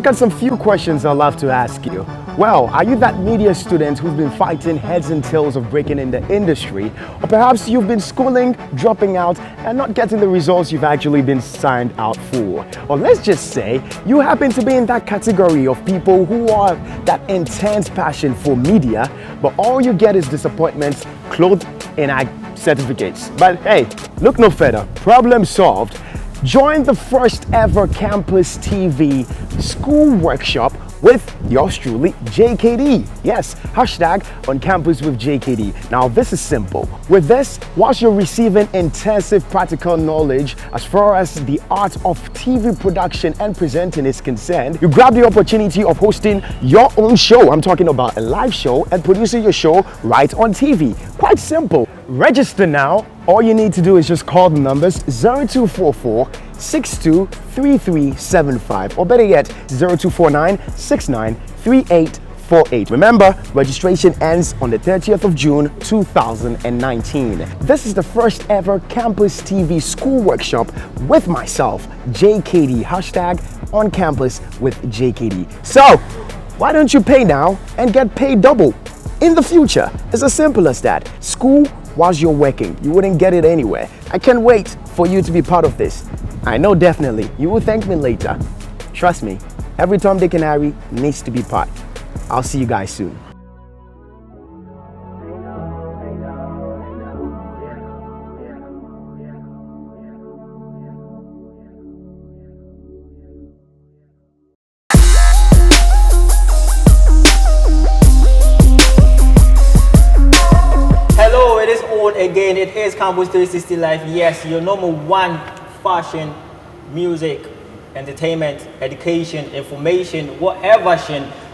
got some few questions I'd love to ask you. Well, are you that media student who's been fighting heads and tails of breaking in the industry? Or perhaps you've been schooling, dropping out, and not getting the results you've actually been signed out for? Or let's just say you happen to be in that category of people who are that intense passion for media, but all you get is disappointments clothed in certificates. But hey, look no further. Problem solved. Join the first ever Campus TV school workshop with yours truly, JKD. Yes, hashtag on campus with JKD. Now this is simple. With this, whilst you're receiving intensive practical knowledge as far as the art of TV production and presenting is concerned, you grab the opportunity of hosting your own show. I'm talking about a live show and producing your show right on TV. Quite simple. Register now. All you need to do is just call the numbers 0244 623375 or better yet 0249 693848. Remember, registration ends on the 30th of June 2019. This is the first ever Campus TV school workshop with myself, JKD. Hashtag on campus with JKD. So, why don't you pay now and get paid double in the future? It's as simple as that. School whilst you're working. You wouldn't get it anywhere. I can't wait for you to be part of this. I know definitely you will thank me later. Trust me, every Tom, Dick and Harry needs to be part. I'll see you guys soon. Again, it is Campus 360 Live. Yes, your number one fashion, music, entertainment, education, information, whatever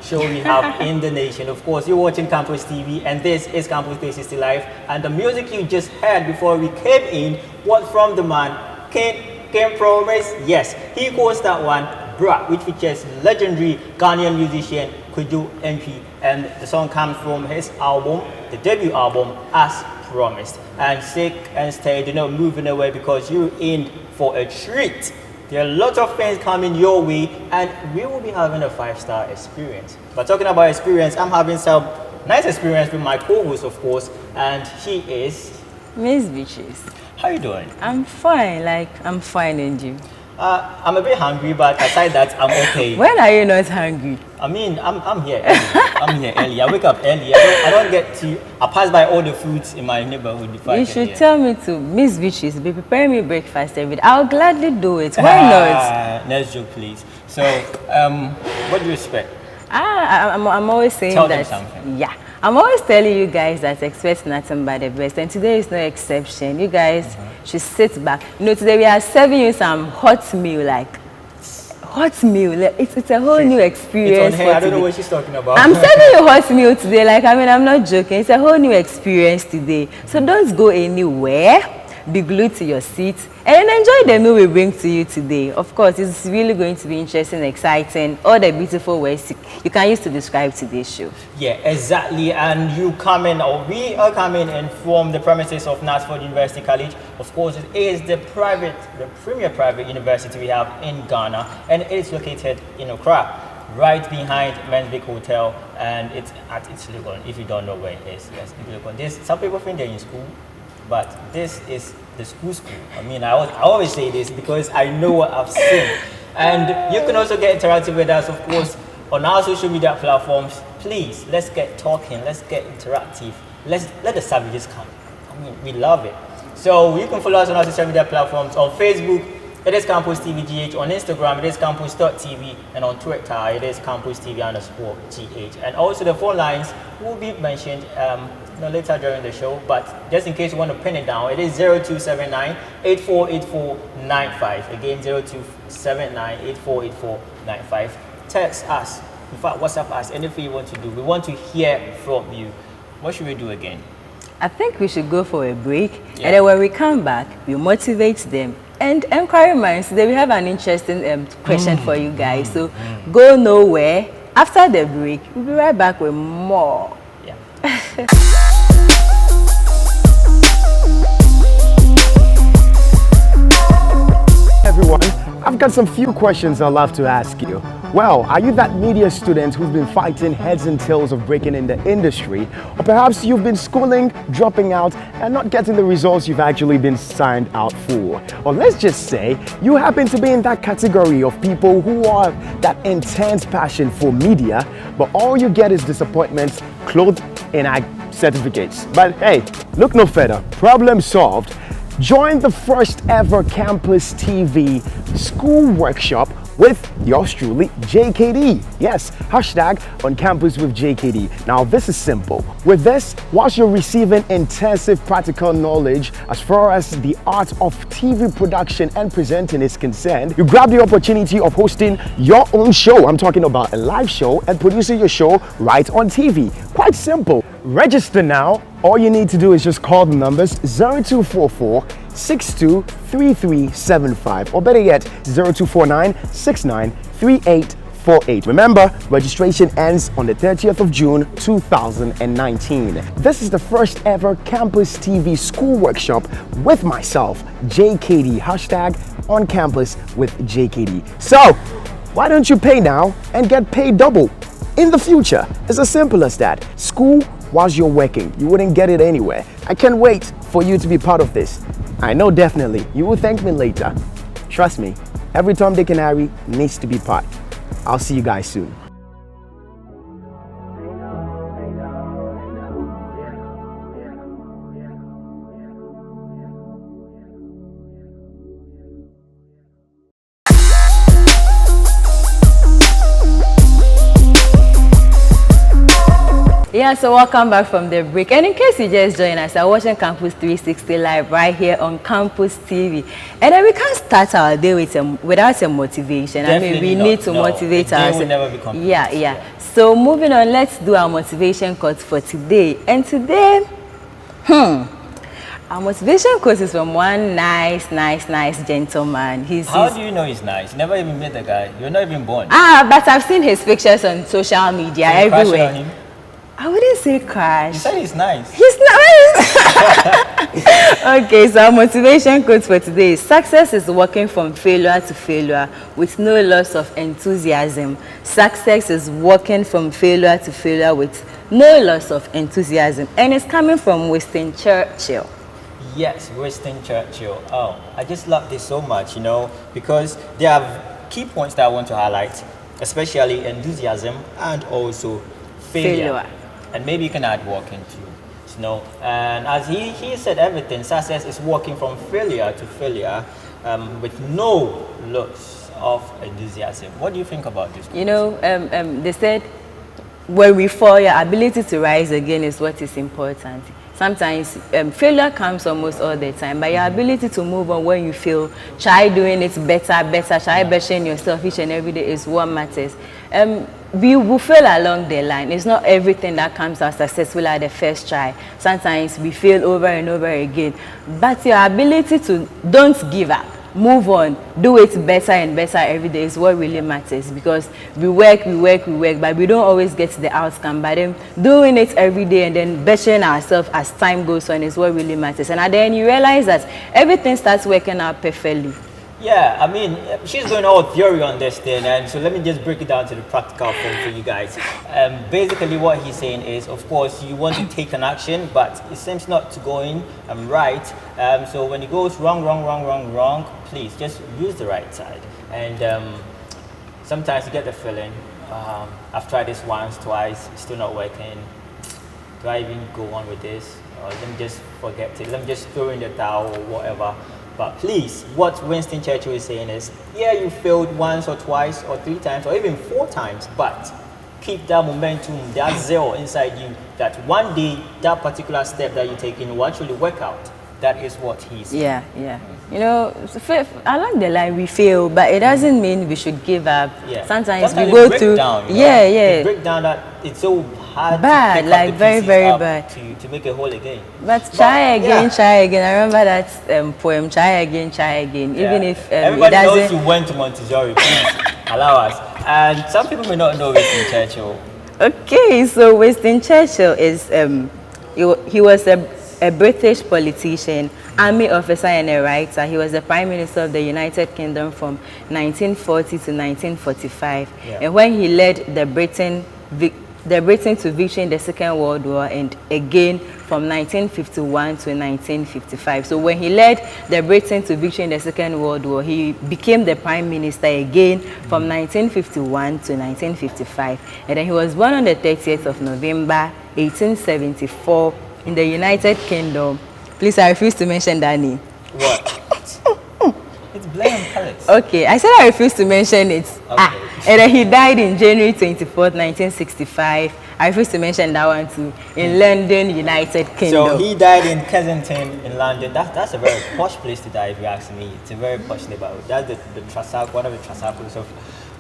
show we have in the nation. Of course, you're watching Campus TV, and this is Campus 360 Live. And the music you just heard before we came in was from the man, King Promise. Yes, he calls that one Bra, which features legendary Ghanaian musician Kojo MP. And the song comes from his album, the debut album, As Promised. And sick and stay, do not moving away because you're in for a treat. There are lots of things coming your way, and we will be having a 5-star experience. But talking about experience, I'm having some nice experience with my co-host, of course, and she is Miss Beaches. How you doing? I'm fine, I'm fine, and you? I'm a bit hungry, but aside that, I'm okay. When are you not hungry? I mean, I'm here early. I'm here early. I wake up early. I don't get to. I pass by all the foods in my neighborhood before you I get should here. tell me to Miss Beaches be preparing me breakfast every day. I'll gladly do it. Why not? Let's joke, please. So, what do you expect? I'm always saying Tell that. them something. Yeah, I'm always telling you guys that expect nothing but the best, and today is no exception. You guys should sit back. You know, today we are serving you some hot meal, hot meal. It's a whole new experience. It's on her. I don't know what she's talking about. I'm serving you hot meal today. I'm not joking. It's a whole new experience today. So don't go anywhere. Be glued to your seat and enjoy the meal we bring to you today. Of course, it's really going to be interesting, exciting, all the beautiful words you can use to describe today's show. Yeah, exactly. And you come in, or we are coming in from the premises of Knaresborough University College. Of course, it is the premier private university we have in Ghana, and it is located in Accra, right behind Mensvic Hotel, and it's at Itsilegon. If you don't know where it is, yes, Itsilegon. Some people think they're in school, but this is the school. I mean, I always say this because I know what I've seen. And you can also get interactive with us, of course, on our social media platforms. Please, let's get talking, let's get interactive. Let the savages come. I mean, we love it. So you can follow us on our social media platforms. On Facebook, it is Campus TV GH. On Instagram, it is campus.tv. And on Twitter, it is Campus TV_GH. And also the phone lines will be mentioned later during the show, but just in case you want to pin it down, it is 0279 848495. Again, 0279 848495. Text us, in fact, WhatsApp us, anything you want to do. We want to hear from you. What should we do again? I think we should go for a break, and then when we come back, we motivate them and encourage minds. Today we have an interesting question for you guys, so go nowhere. After the break, we'll be right back with more. Yeah. Everyone, I've I've got some few questions I'd love to ask you. Well, are you that media student who's been fighting heads and tails of breaking in the industry? Or perhaps you've been schooling, dropping out, and not getting the results you've actually been signed out for? Or let's just say you happen to be in that category of people who are that intense passion for media, but all you get is disappointments clothed in certificates. But hey, look no further. Problem solved. Join the first ever Campus TV school workshop with yours truly, JKD. Yes, hashtag on campus with JKD. Now this is simple. With this, whilst you're receiving intensive practical knowledge as far as the art of TV production and presenting is concerned, you grab the opportunity of hosting your own show. I'm talking about a live show and producing your show right on TV. Quite simple. Register now. All you need to do is just call the numbers 0244 623375 or better yet 0249 693848. Remember, registration ends on the 30th of June 2019. This is the first ever Campus TV school workshop with myself, JKD. Hashtag on campus with JKD. So, why don't you pay now and get paid double in the future? It's as simple as that. School whilst you're working. You wouldn't get it anywhere. I can't wait for you to be part of this. I know definitely you will thank me later. Trust me, every Tom, Dick and Harry needs to be part. I'll see you guys soon. Yeah, so welcome back from the break. And in case you just joined us, I'm watching Campus 360 live right here on Campus TV. And then we can't start our day without a motivation. Definitely I mean, we need to motivate ourselves. ourselves. Will never be complete. Yeah. So moving on, let's do our motivation quote for today. And today, our motivation quote is from one nice gentleman. How do you know he's nice? You never even met the guy. You're not even born. But I've seen his pictures on social media everywhere. On him? I wouldn't say crash. You said he's nice. He's nice. Okay, so our motivation quote for today is: success is working from failure to failure with no loss of enthusiasm. Success is working from failure to failure with no loss of enthusiasm. And it's coming from Winston Churchill. Yes, Winston Churchill. Oh, I just love this so much, because there are key points that I want to highlight, especially enthusiasm and also failure. And maybe you can add working too. And as he said everything, success is working from failure to failure with no loss of enthusiasm. What do you think about this? They said when we fall, your ability to rise again is what is important. Sometimes failure comes almost all the time, but your ability to move on when you fail, try doing it better, try bettering yourself each and every day is what matters. We will fail along the line. It's not everything that comes out successful at the first try. Sometimes we fail over and over again. But your ability to don't give up, move on, do it better and better every day is what really matters, because we work, but we don't always get the outcome. But then doing it every day and then bettering ourselves as time goes on is what really matters. And at the end, you realize that everything starts working out perfectly. Yeah, I mean, she's going all theory on this thing, and so let me just break it down to the practical form for you guys. Basically, what he's saying is, of course, you want to take an action, but it seems not to go in right. So when it goes wrong, please just use the right side. And sometimes you get the feeling, I've tried this once, twice, it's still not working. Do I even go on with this? Or let me just forget it. Let me just throw in the towel or whatever. But please, what Winston Churchill is saying is, yeah, you failed once or twice or 3 times or even 4 times, but keep that momentum, that zeal inside you, that one day that particular step that you're taking will actually work out. That is what he's saying. Yeah. Along the line we fail, but it doesn't mean we should give up. Yeah. Sometimes we go through down, yeah. break down that it's so hard bad, to pick like up the very up bad to make a whole again. But try again. I remember that poem, try again. Yeah. Even if everybody it doesn't. knows you went to Montessori, please allow us. And some people may not know Winston Churchill. Okay, so Winston Churchill is he was a a British politician, army officer, and a writer. He was the Prime Minister of the United Kingdom from 1940 to 1945. Yeah. And when he led the Britain to victory in the Second World War, and again from 1951 to 1955. So when he led the Britain to victory in the Second World War, he became the Prime Minister again from 1951 to 1955. And then he was born on the 30th of November 1874 in the United Kingdom. Please, I refuse to mention that name. What? It's Blaine Palace. Okay, I said I refuse to mention it. Okay. And then he died in January 24th, 1965. I refuse to mention that one too. In London, United Kingdom. So he died in Kensington in London. That's a very posh place to die, if you ask me. It's a very posh neighborhood. That's the Trasac, one of the Trasacos of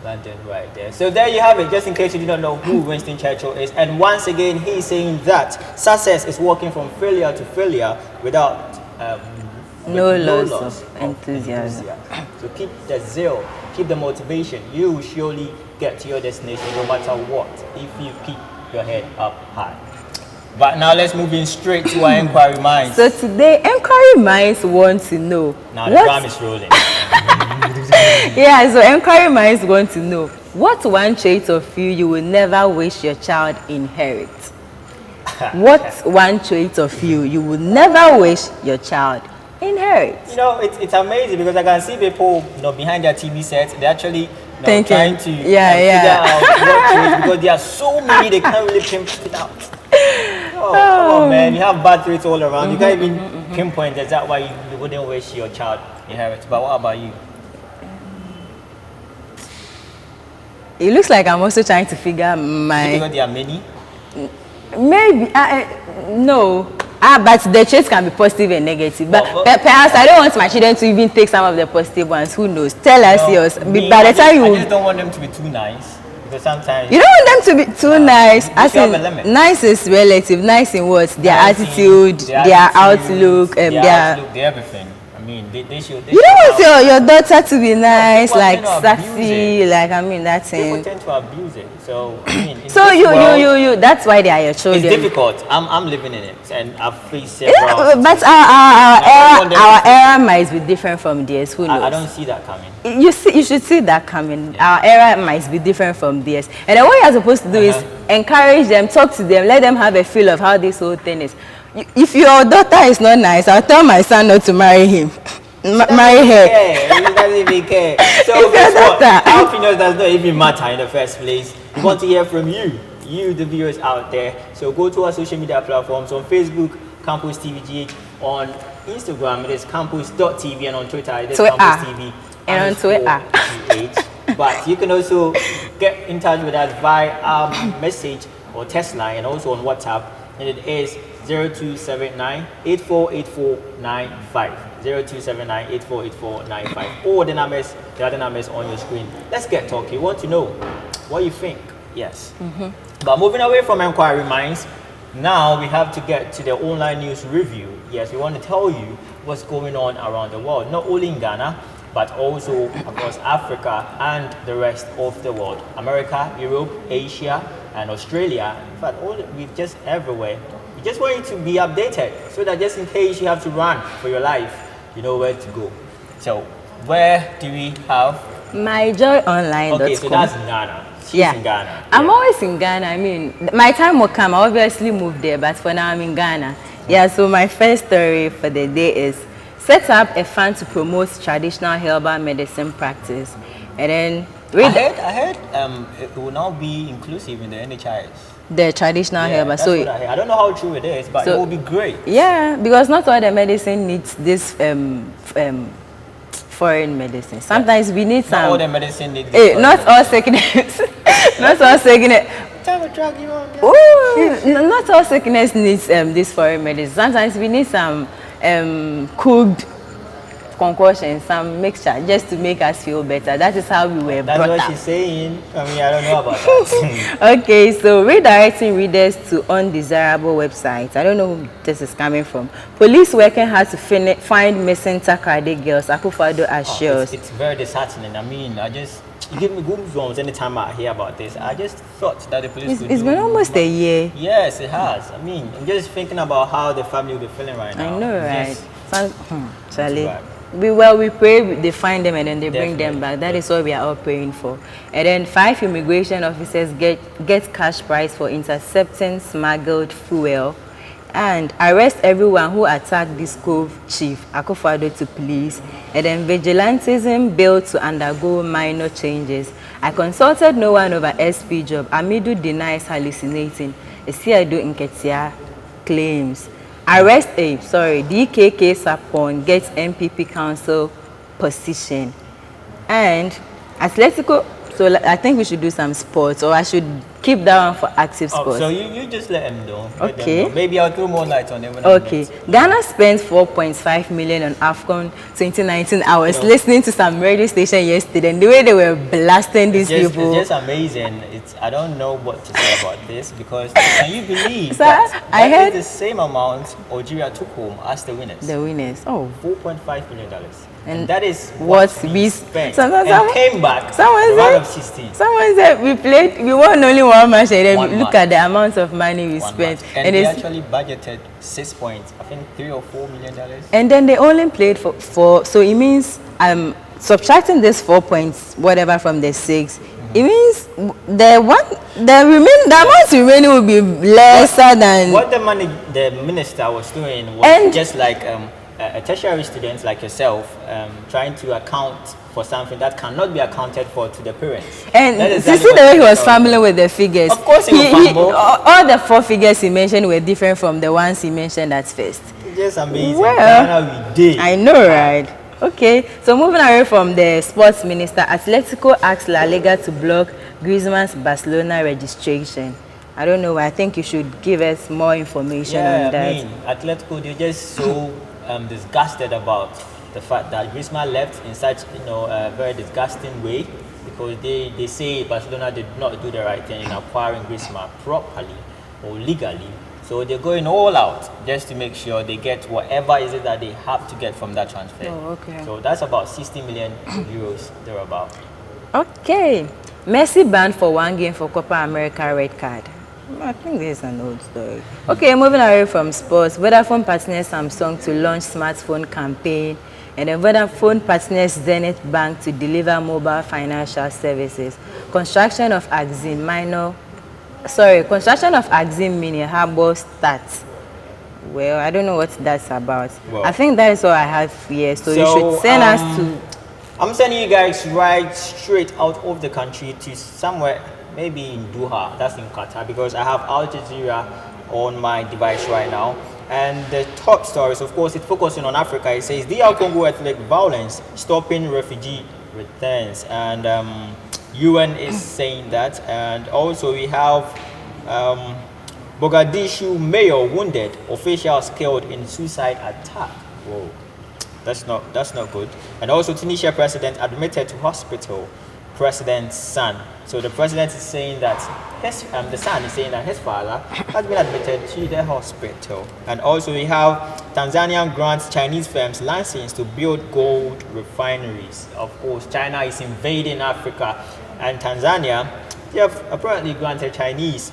London right there. So there you have it, just in case you didn't know who Winston Churchill is. And once again, he's saying that success is walking from failure to failure without no loss of enthusiasm. So keep the zeal, keep the motivation. You will surely get to your destination no matter what if you keep your head up high. But now let's move in straight to our inquiry minds. So today, inquiry minds want to know. Now the drum is rolling. Yeah, so inquiry minds want to know, what one trait of you will never wish your child inherit? What one trait of you will never wish your child inherit? You know, it's amazing because I can see people, behind their TV sets, they're actually Thinking. trying to figure out what traits, because there are so many they can't really pinpoint it out. Oh, come on, man! You have bad traits all around. You can't even pinpoint exactly why you wouldn't wish your child inherit. But what about you? It looks like I'm also trying to figure my. Because there are many. Maybe no. But the traits can be positive and negative. But perhaps I don't want my children to even take some of the positive ones. Who knows? Tell us yours. By the time I just don't want them to be too nice, because sometimes you don't want them to be too nice. As have a limit. in, nice is relative. Nice in what? Their attitude, their outlook, their everything. I mean, they should. You don't want your daughter to be nice, people like tend to abuse sassy, it. like that People thing. tend to abuse it. So I mean, in So this world, you. That's why they are your children. it's difficult. I'm living in it, and I've faced Yeah, several. but our era might be different from theirs. Who knows? I don't see that coming. You should see that coming. Our era might be different from theirs. And then what you're supposed to do is encourage them, talk to them, let them have a feel of how this whole thing is. If your daughter is not nice, I'll tell my son not to marry him. Marry her. He doesn't even care. So If guess your what? daughter- Our opinions does not even matter in the first place. We want to hear from you, the viewers out there. So go to our social media platforms on Facebook, Campus TVGH, on Instagram it is campus.tv, and on Twitter it is Campus TV. And on Twitter. GH. But you can also get in touch with us via our message or text line, and also on WhatsApp, and it is 0279 848495. 0279-848495, or the other numbers on your screen. Let's get talking. We want to know what you think. Yes. But moving away from inquiry minds, now we have to get to the online news review. Yes, we want to tell you what's going on around the world, not only in Ghana, but also across Africa and the rest of the world. America, Europe, Asia, and Australia. In fact, we're just everywhere. We just want you to be updated, so that just in case you have to run for your life, you know where to go. So, where do we have? MyJoyOnline.com. Okay, so that's in Ghana. She's in Ghana. I'm always in Ghana. I mean, my time will come. I obviously moved there, but for now I'm in Ghana. Yeah, so my first story for the day is set up a fund to promote traditional herbal medicine practice. And then I heard it will now be inclusive in the NHIS. The traditional herbal. That's So what I heard. I don't know how true it is, but it will be great. Yeah, because not all the medicine needs this foreign medicine. Sometimes we need some. Not all the medicine needs. Not all sickness. Not all sickness. What type of drug you want? Ooh, not all sickness needs this foreign medicine. Sometimes we need some cooked concoction, some mixture, just to make us feel better. That is how we were brought up. That's what she's saying. I mean, I don't know about that. Okay, so redirecting readers to undesirable websites. I don't know who this is coming from. Police working hard to find missing Takoradi girls, Akufo-Addo assures. It's very disheartening. I mean, I just You give me goosebumps anytime I hear about this. I just thought that the police could It's do been almost a year. Yes, it has. I mean, I'm just thinking about how the family will be feeling right now. I know, It's right? just Charlie. bad. We pray they find them and then they bring them Definitely. back. That is what we are all praying for. And then 5 immigration officers get cash prize for intercepting smuggled fuel, and arrest everyone who attacked this Cove chief Akufo-Addo to police. And then vigilantism bill to undergo minor changes. I consulted no one over SP job. Amidu denies hallucinating. Esiado Nketia claims. Arrest DKK Sapon gets MPP council position. And Atletico, so I think we should do some sports, or I should keep that one for active Oh, sports. so you just let them know. Let them Okay. know. Maybe I'll throw more light on them when I Okay, meet. Ghana spent 4.5 million on AFCON 2019. I was You know, listening to some radio station yesterday, and the way they were blasting these people. It's just amazing. I don't know what to say about this because can you believe Sir, that I that heard- is the same amount Algeria took home as the winners? The winners. Oh, $4.5 million. And And that is what what we we spent Sometimes and came back someone round said- of 16. someone said we won only one match, and then One look match. at the amount of money we One spent, match. And they it's actually budgeted 6 points. I think $3 or $4 million. and then they only played for so it means subtracting this 4 points whatever from the 6, it means the amount remaining will be lesser than. What the minister was doing was And- just like a tertiary student like yourself trying to account for something that cannot be accounted for to the parents. And That is you exactly see the what way he was it's all fumbling about. with the figures. Of course he will fumble. all the 4 figures he mentioned were different from the ones he mentioned at first. It's just amazing. Well, Ghana we did. I know, right? Okay, so moving away from the sports minister, Atletico asked La Liga to block Griezmann's Barcelona registration. I don't know. I think you should give us more information Yeah, on that. I mean, Atletico, they're just so disgusted about the fact that Griezmann left in such a very disgusting way because they say Barcelona did not do the right thing in acquiring Griezmann properly or legally. So they're going all out just to make sure they get whatever is it that they have to get from that transfer. Oh, okay. So that's about 60 million euros thereabout. Okay, Messi banned for 1 game for Copa America red card. I think this is an old story. Okay, moving away from sports, Vodafone partners Samsung to launch smartphone campaign, and then Vodafone partners Zenith Bank to deliver mobile financial services. Construction of Axim Mini Harbour starts. Well, I don't know what that's about. Well, I think that is all I have here. So you should send us to. I'm sending you guys right straight out of the country to somewhere, maybe in Doha, that's in Qatar, because I have Al Jazeera on my device right now. And the top stories, of course, it's focusing on Africa. It says DR Congo ethnic violence stopping refugee returns, and UN is saying that. And also we have Mogadishu mayor wounded, officials killed in suicide attack. Whoa. That's not good. And also Tunisia president admitted to hospital, president's son. So the president is saying that the son is saying that his father has been admitted to the hospital. And also we have Tanzania grants Chinese firms license to build gold refineries. Of course, China is invading Africa, and Tanzania, they have apparently granted Chinese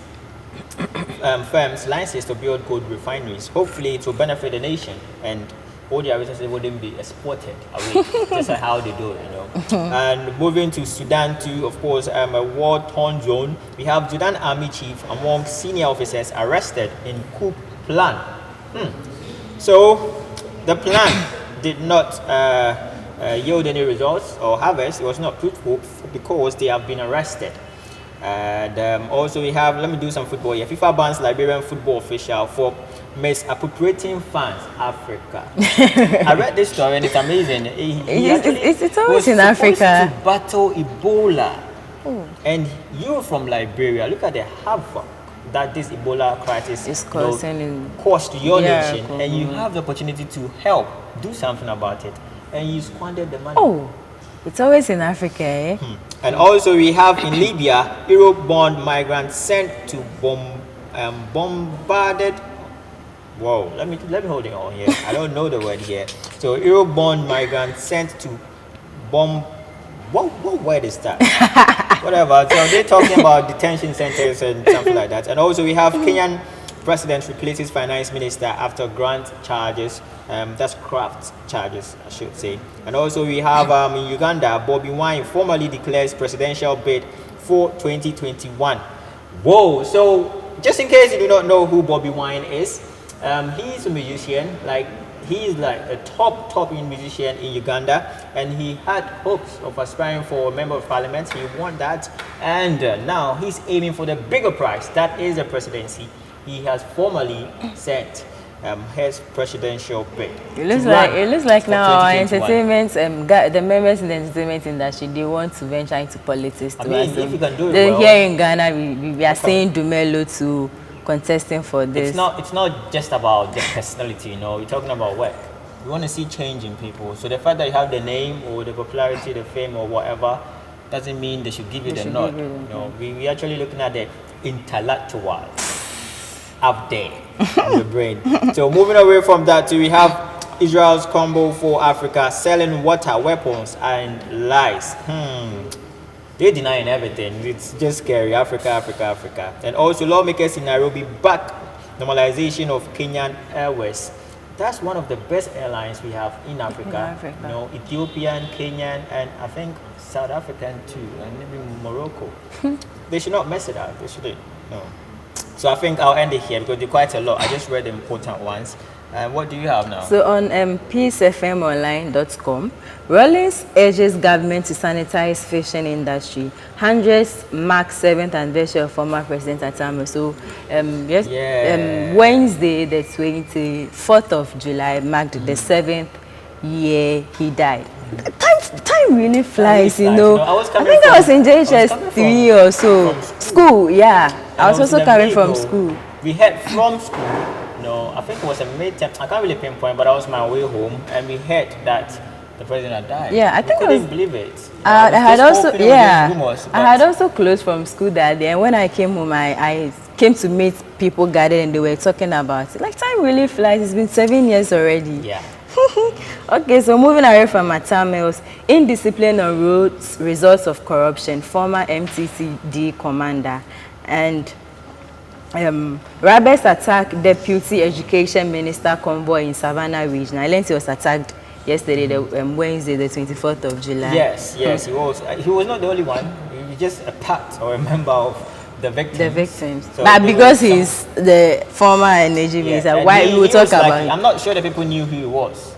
firms license to build gold refineries. Hopefully it will benefit the nation and all their resources wouldn't be exported away. Just like how they do it, And moving to Sudan too, of course, a war-torn zone. We have Sudan Army chief among senior officers arrested in coup plan. So the plan did not yield any results or harvest. It was not fruitful because they have been arrested. And also we have, let me do some football here. FIFA bans Liberian football official for misappropriating funds, Africa. I read this story and it's amazing. It's always was in supposed Africa. to battle Ebola. And you're from Liberia. Look at the havoc that this Ebola crisis It's causing caused to your Yeah, nation. And you have the opportunity to help, do something about it. And you squandered the money. Oh, it's always in Africa, eh? And also we have in Libya, Europe-born migrants sent to bombarded. Whoa, let me hold it on here. I don't know the word here. So Europe-born migrants sent to what word is that? Whatever. So they're talking about detention centers and something like that. And also we have Kenyan president replaces finance minister after grant charges. That's craft charges, I should say. And also we have in Uganda, Bobby Wine formally declares presidential bid for 2021. Whoa! So just in case you do not know who Bobby Wine is, he's a musician. Like he's like a top musician in Uganda, and he had hopes of aspiring for a member of parliament. He won that, and now he's aiming for the bigger prize, that is the presidency. He has formally sent his presidential bid. It looks like now our entertainment, the members in the entertainment industry, they want to venture into politics too. I mean, if you can do it well. Here in Ghana, we are saying Dumelo to contesting for this. It's not just about the personality, you know. We're talking about work. We want to see change in people. So the fact that you have the name or the popularity, the fame or whatever, doesn't mean they should give you the nod. You know, we actually looking at the intellectual up there in the brain. So moving away from that, we have Israel's combo for Africa selling water, weapons, and lies. They're denying everything. It's just scary. Africa. And also lawmakers in Nairobi back normalization of Kenyan Airways. That's one of the best airlines we have in Africa. You know, Ethiopian, Kenyan, and I think South African too, and maybe Morocco. They should not mess it up. They shouldn't. No. So I think I'll end it here because there's quite a lot. I just read the important ones. What do you have now? So on peacefmonline.com, Rawlings urges government to sanitize fishing industry. 100th mark 7th anniversary of former President Atamo. So Wednesday, the 24th of July, marked the 7th year he died. Time really flies, you know. I think I was in JHS3 or so. School, yeah. I was also coming from school. We heard from school. No, I think it was a midterm. I can't really pinpoint, but I was my way home, and we heard that the president had died. Yeah, I think we couldn't believe it. I had also closed from school that day, and when I came home, I came to meet people gathered, and they were talking about it. Like time really flies. It's been 7 years already. Yeah. Okay, so moving away from Atamil's indiscipline on roads, results of corruption, former MTCD commander, and Roberts attacked Deputy Education Minister convoy in Savannah region. I learned he was attacked yesterday, Wednesday, the 24th of July. Yes, he was. He was not the only one. He was just a part or a member of the victims. So but because he's the former energy minister, why we will talk about him? I'm not sure that people knew who he was.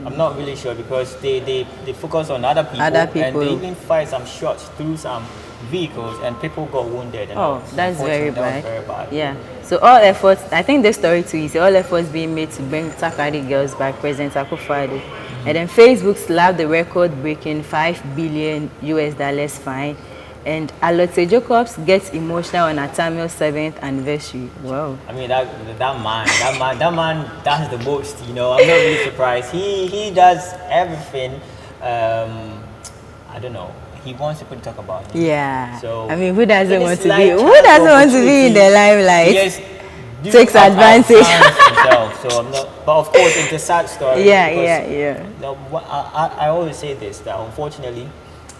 I'm not really sure because they focus on other people. And they even fired some shots through some vehicles and people got wounded. And that's very bad. Yeah. So all efforts, I think the story too is all efforts being made to bring Takoradi girls back, President Akufo-Addo. And then Facebook slapped the record-breaking $5 billion fine. And Alote Jacobs gets emotional on Atamil's 7th anniversary. Wow. I mean that man does the most, you know. I'm not really surprised. He does everything. I don't know. He wants people to talk about him. Yeah. So I mean, who doesn't want to be in the limelight? Yes. Takes advantage. Himself, so I'm not, but of course it's a sad story. Yeah. You know, I always say this, that unfortunately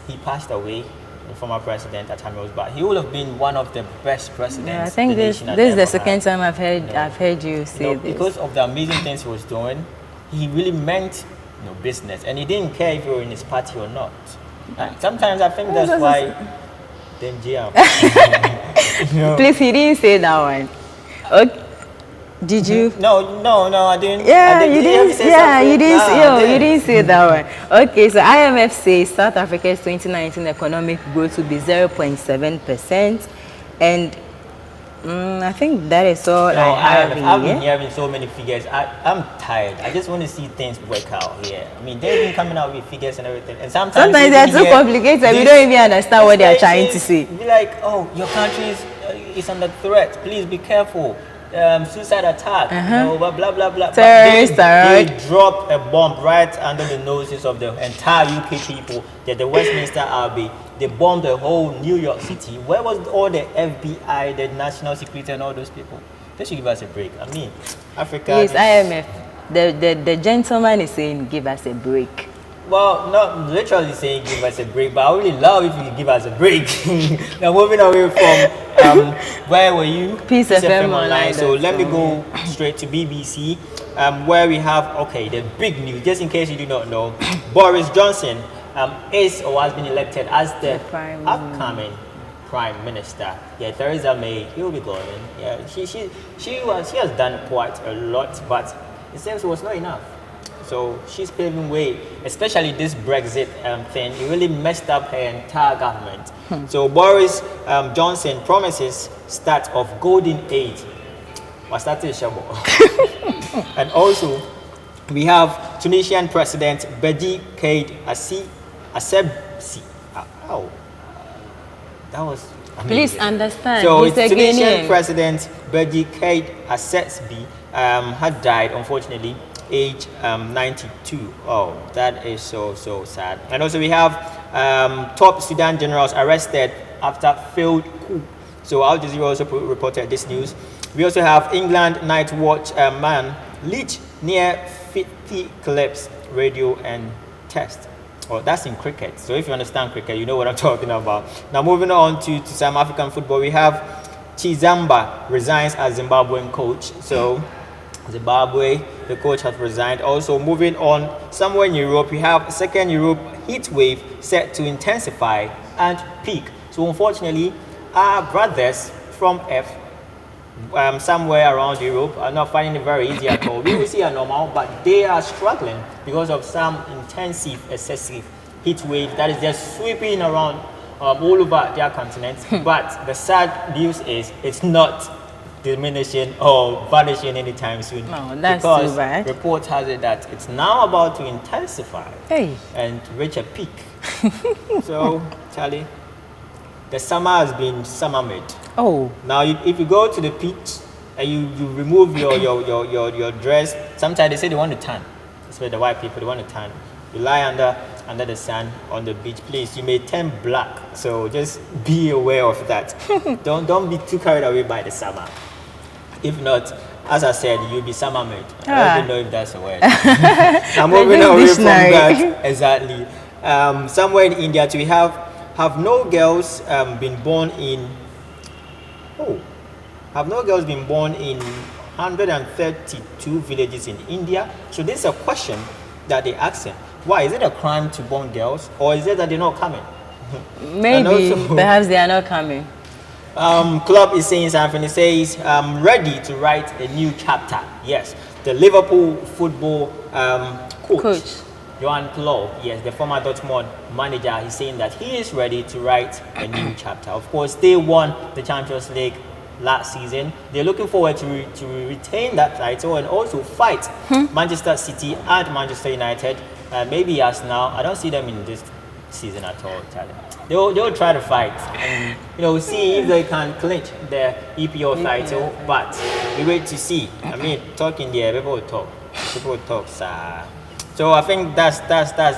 he passed away. The former president at Atami, but he would have been one of the best presidents. Yeah, I think this is the second time I've heard you say this. Because of the amazing things he was doing, he really meant business, and he didn't care if you were in his party or not. And sometimes I think that's why them jam. Please, he didn't say that one. Okay. Did you? No, I didn't. Yeah, you didn't. You didn't say that one. Okay, so IMF says South Africa's 2019 economic growth will be 0.7%, and I think that is all I've been hearing so many figures. I'm tired. I just want to see things work out here. I mean, they've been coming out with figures and everything, and sometimes they are so complicated. We don't even understand what they are trying to say. Be like, oh, your country is under threat. Please be careful. Suicide attack, blah blah blah. Terrorist, they drop a bomb right under the noses of the entire UK people. The Westminster Abbey. They bombed the whole New York City. Where was all the FBI, the National Security, and all those people? They should give us a break. I mean, Africa. Yes, IMF. The gentleman is saying, give us a break. Well, not literally saying give us a break, but I really love if you give us a break. Now moving away from where were you? Peace FM Online. So let me go straight to BBC, where we have the big news. Just in case you do not know, Boris Johnson is or has been elected as the upcoming Prime Minister. Yeah, Theresa May, he'll be going. Yeah, she has done quite a lot, but it seems it was not enough. So she's paving way, especially this Brexit thing. It really messed up her entire government. So Boris Johnson promises start of golden age. And also, we have Tunisian President Beji Caid Essebsi. Oh, that was amazing. Please understand. So it's Tunisian President Beji Caid Essebsi had died, unfortunately, age 92. Oh, that is so sad. And also we have top Sudan generals arrested after failed coup. So Al Jazeera also reported this news. We also have England night watch man leech near 50 clips radio and test. Oh, that's in cricket. So if you understand cricket, you know what I'm talking about. Now moving on to some African football, we have Chizamba resigns as Zimbabwean coach. So Zimbabwe, the coach has resigned. Also moving on, somewhere in Europe, we have second Europe heat wave set to intensify and peak. So unfortunately, our brothers from F, somewhere around Europe, are not finding it very easy at all. We will see a normal, but they are struggling because of some intensive, excessive heat wave that is just sweeping around all over their continent. But the sad news is it's not diminishing or vanishing anytime soon. No, that's because too bad. Report has it that it's now about to intensify and reach a peak. So, Charlie, the summer has been summer made. Oh. Now, if you go to the beach and you remove your dress, sometimes they say they want to tan. Especially the white people, they want to tan. You lie under the sun on the beach, please. You may turn black, so just be aware of that. Don't be too carried away by the summer. If not, as I said, you'll be summer made. I don't even know if that's a word. I'm moving away from that. Exactly. Somewhere in India, we have no girls been born in 132 villages in India. So this is a question that they asking. Why? Is it a crime to born girls, or is it that they're not coming? Maybe, perhaps they are not coming. Club is saying something. It says, ready to write a new chapter. Yes, the Liverpool football coach. Johan Klopp, yes, the former Dortmund manager, he's saying that he is ready to write a new chapter. Of course, they won the Champions League last season. They're looking forward to retain that title and also fight Manchester City and Manchester United. Maybe Arsenal. I don't see them in this season at all, Charlie. They'll try to fight and see if they can clinch the EPL title. But we wait to see. I mean, talking there, people will talk. So I think that's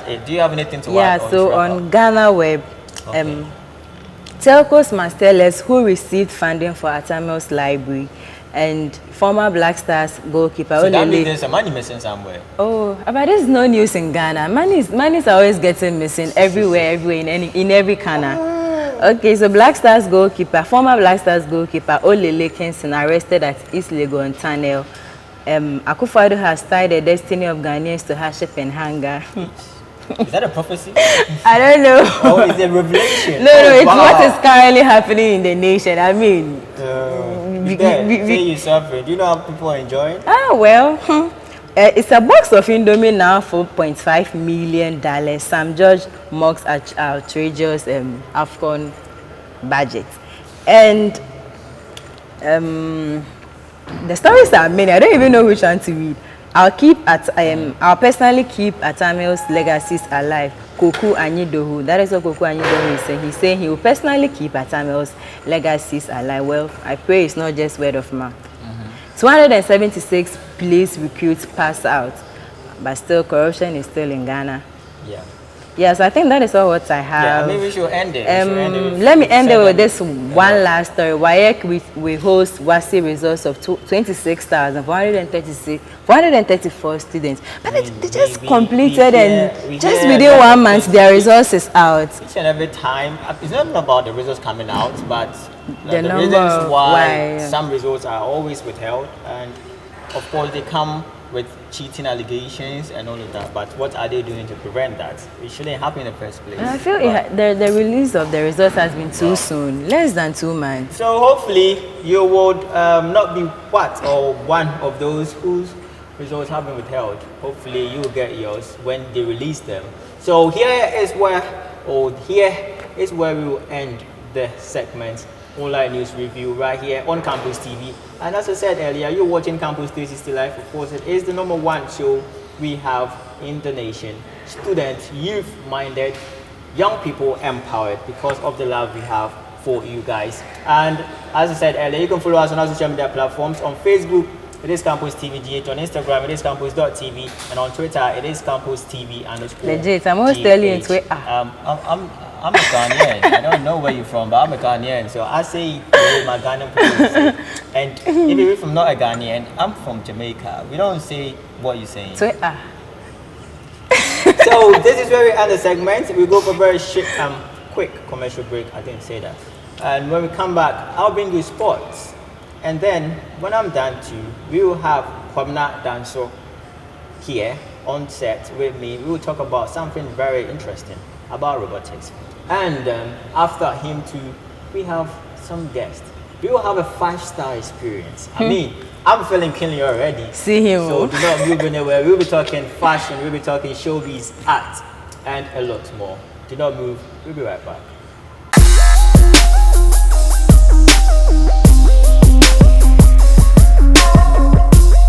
it. Do you have anything to add? Yeah. So on Ghana Web, telcos must tell us who received funding for Atamel's library and former Black Stars goalkeeper. So that means there's some money missing somewhere. Oh, but there's no news in Ghana. Money's always getting missing everywhere, in every corner. Okay, so former Black Stars goalkeeper Olele Kingston arrested at East Legon Tunnel. Akufo-Addo has tied the destiny of Ghanaians to hardship and hunger. Is that a prophecy? I don't know. Oh, it's a revelation. No, it's what is currently happening in the nation. I mean, say you're suffering. Do you know how people are enjoying? It's a box of Indomie now for $4.5 million. Sam George mocks outrageous AFCON budget. And the stories are many. I don't even know which one to read. I'll personally keep Atamel's legacies alive. Koku Anyidohu. That is what Koku Anyidohu is saying. He's saying he will personally keep Atamel's legacies alive. Well, I pray it's not just word of mouth. 276 police recruits pass out, but still corruption is still in Ghana. Yeah. Yes, I think that is all what I have. Yeah, maybe we should end it. We should end it with Let me end it with 7. this one last story. WAEC we host WASSCE results of 26,434 students. But they just completed and just within 1 month their results is out. Each and every time, it's not about the results coming out, but The the number reasons why why. some results are always withheld, and of course they come with cheating allegations and all of that. But what are they doing to prevent that? It shouldn't happen in the first place. And I feel But- the release of the results has been too soon, less than 2 months. So hopefully you would not be one of those whose results have been withheld. Hopefully you will get yours when they release them. So here is where we will end the segment online news review right here on Campus TV. And as I said earlier, you're watching Campus 360 Live. Of course, it is the #1 show we have in the nation. Student, youth-minded, young people empowered because of the love we have for you guys. And as I said earlier, you can follow us on our social media platforms. On Facebook, it is Campus TV GH. On Instagram, it is campus.tv. And on Twitter, it is Campus TV _. Legit, I'm always telling you to I'm a Ghanaian. I don't know where you're from, but I'm a Ghanaian. So I say the way my Ghanaian people say. And if you're from not a Ghanaian, I'm from Jamaica. We don't say what you're saying. Twitter. So this is where we end the segment. We go for a very quick commercial break. I didn't say that. And when we come back, I'll bring you sports. And then when I'm done too, we will have Kwabena Danso here on set with me. We will talk about something very interesting about robotics. And after him too, we have some guests. We will have a 5-star experience. I mean, I'm feeling keenly already. See him. So do not move anywhere. We'll be talking fashion, we'll be talking showbiz, art, and a lot more. Do not move. We'll be right back.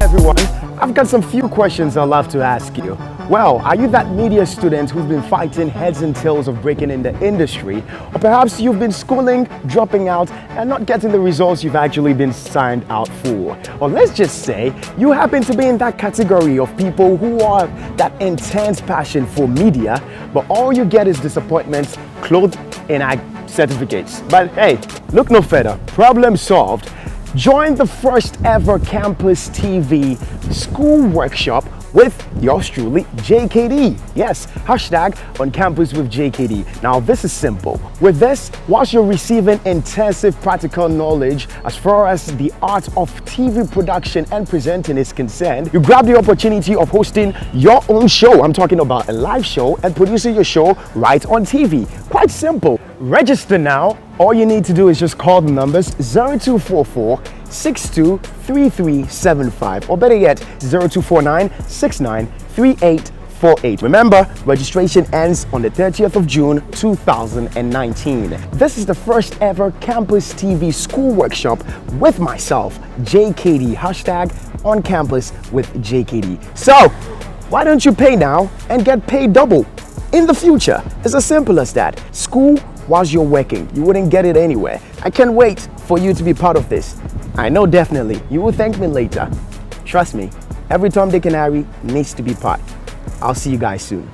Everyone, I've got some few questions I'd love to ask you. Well, are you that media student who's been fighting heads and tails of breaking in the industry? Or perhaps you've been schooling, dropping out, and not getting the results you've actually been signed out for? Or let's just say you happen to be in that category of people who are that intense passion for media, but all you get is disappointments clothed in certificates. But hey, look no further. Problem solved. Join the first ever Campus TV school workshop with yours truly, JKD. Yes, hashtag on campus with JKD. Now this is simple. With this, whilst you're receiving intensive practical knowledge as far as the art of TV production and presenting is concerned, you grab the opportunity of hosting your own show. I'm talking about a live show and producing your show right on TV. Quite simple. Register now. All you need to do is just call the numbers 0244 623375 or better yet 0249 693848. Remember, registration ends on the 30th of June 2019. This is the first ever Campus TV school workshop with myself, JKD. Hashtag on campus with JKD. So, why don't you pay now and get paid double in the future? It's as simple as that. School whilst you're working, you wouldn't get it anywhere. I can't wait for you to be part of this. I know definitely you will thank me later. Trust me, every Tom, Dick and Harry needs to be part. I'll see you guys soon.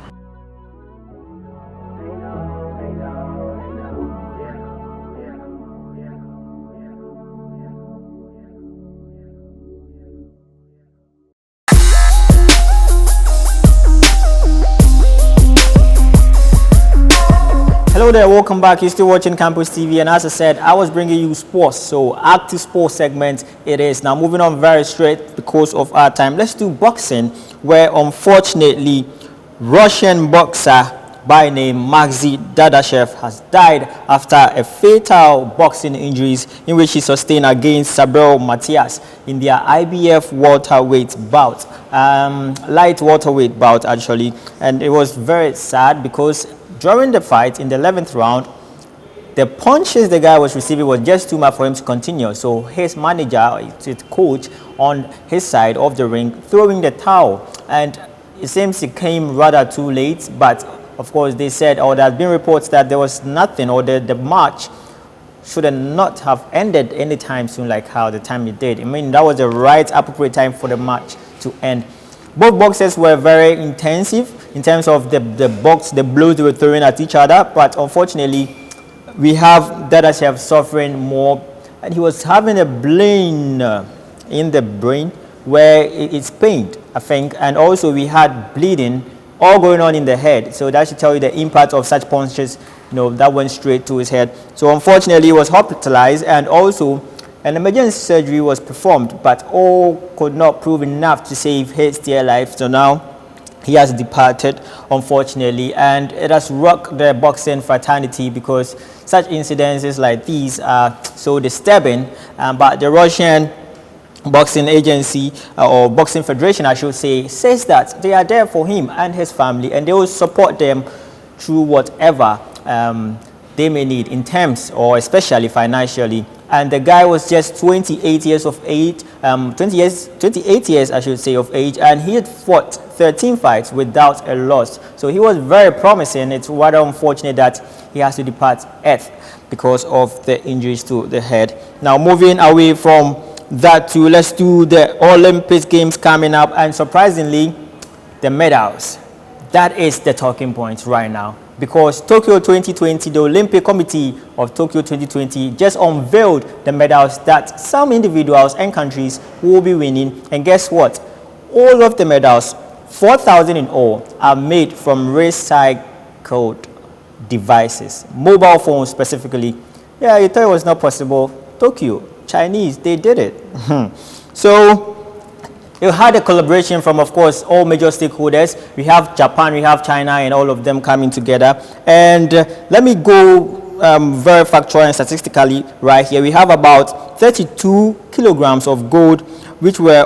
Hello there, welcome back. You're still watching Campus TV, and as I said, I was bringing you sports. So active sports segment it is. Now moving on very straight because of our time. Let's do boxing, where unfortunately Russian boxer by name Maksym Dadashev has died after a fatal boxing injuries in which he sustained against Sabrel Matias in their IBF welterweight bout, light welterweight bout actually. And it was very sad because during the fight in the 11th round, the punches the guy was receiving was just too much for him to continue. So his manager, his coach on his side of the ring, throwing the towel. And it seems it came rather too late. But of course, they said, or there have been reports that there was nothing, or the match should not have ended anytime soon like how the time it did. I mean, that was the right appropriate time for the match to end. Both boxers were very intensive. in terms of the blows they were throwing at each other. But unfortunately, we have Dadashev suffering more, and he was having a brain in the brain where it's pained, I think, and also we had bleeding all going on in the head. So that should tell you the impact of such punches, that went straight to his head. So unfortunately, he was hospitalized, and also an emergency surgery was performed, but all could not prove enough to save his dear life. So now he has departed, unfortunately, and it has rocked the boxing fraternity, because such incidences like these are so disturbing. But the Russian boxing agency, or boxing federation I should say, says that they are there for him and his family, and they will support them through whatever they may need in terms, or especially financially. And the guy was just 28 years of age, 28 years I should say of age, and he had fought 13 fights without a loss. So he was very promising. It's rather unfortunate that he has to depart earth because of the injuries to the head. Now moving away from that to, let's do the Olympic Games coming up, and surprisingly, the medals. That is the talking point right now, because Tokyo 2020, the Olympic Committee of Tokyo 2020 just unveiled the medals that some individuals and countries will be winning. And guess what? All of the medals, 4,000 in all, are made from recycled devices, mobile phones specifically. Yeah, you thought it was not possible. Tokyo, Chinese, they did it. So you had a collaboration from, of course, all major stakeholders. We have Japan, we have China, and all of them coming together. And let me go very factual and statistically right here. We have about 32 kilograms of gold, which were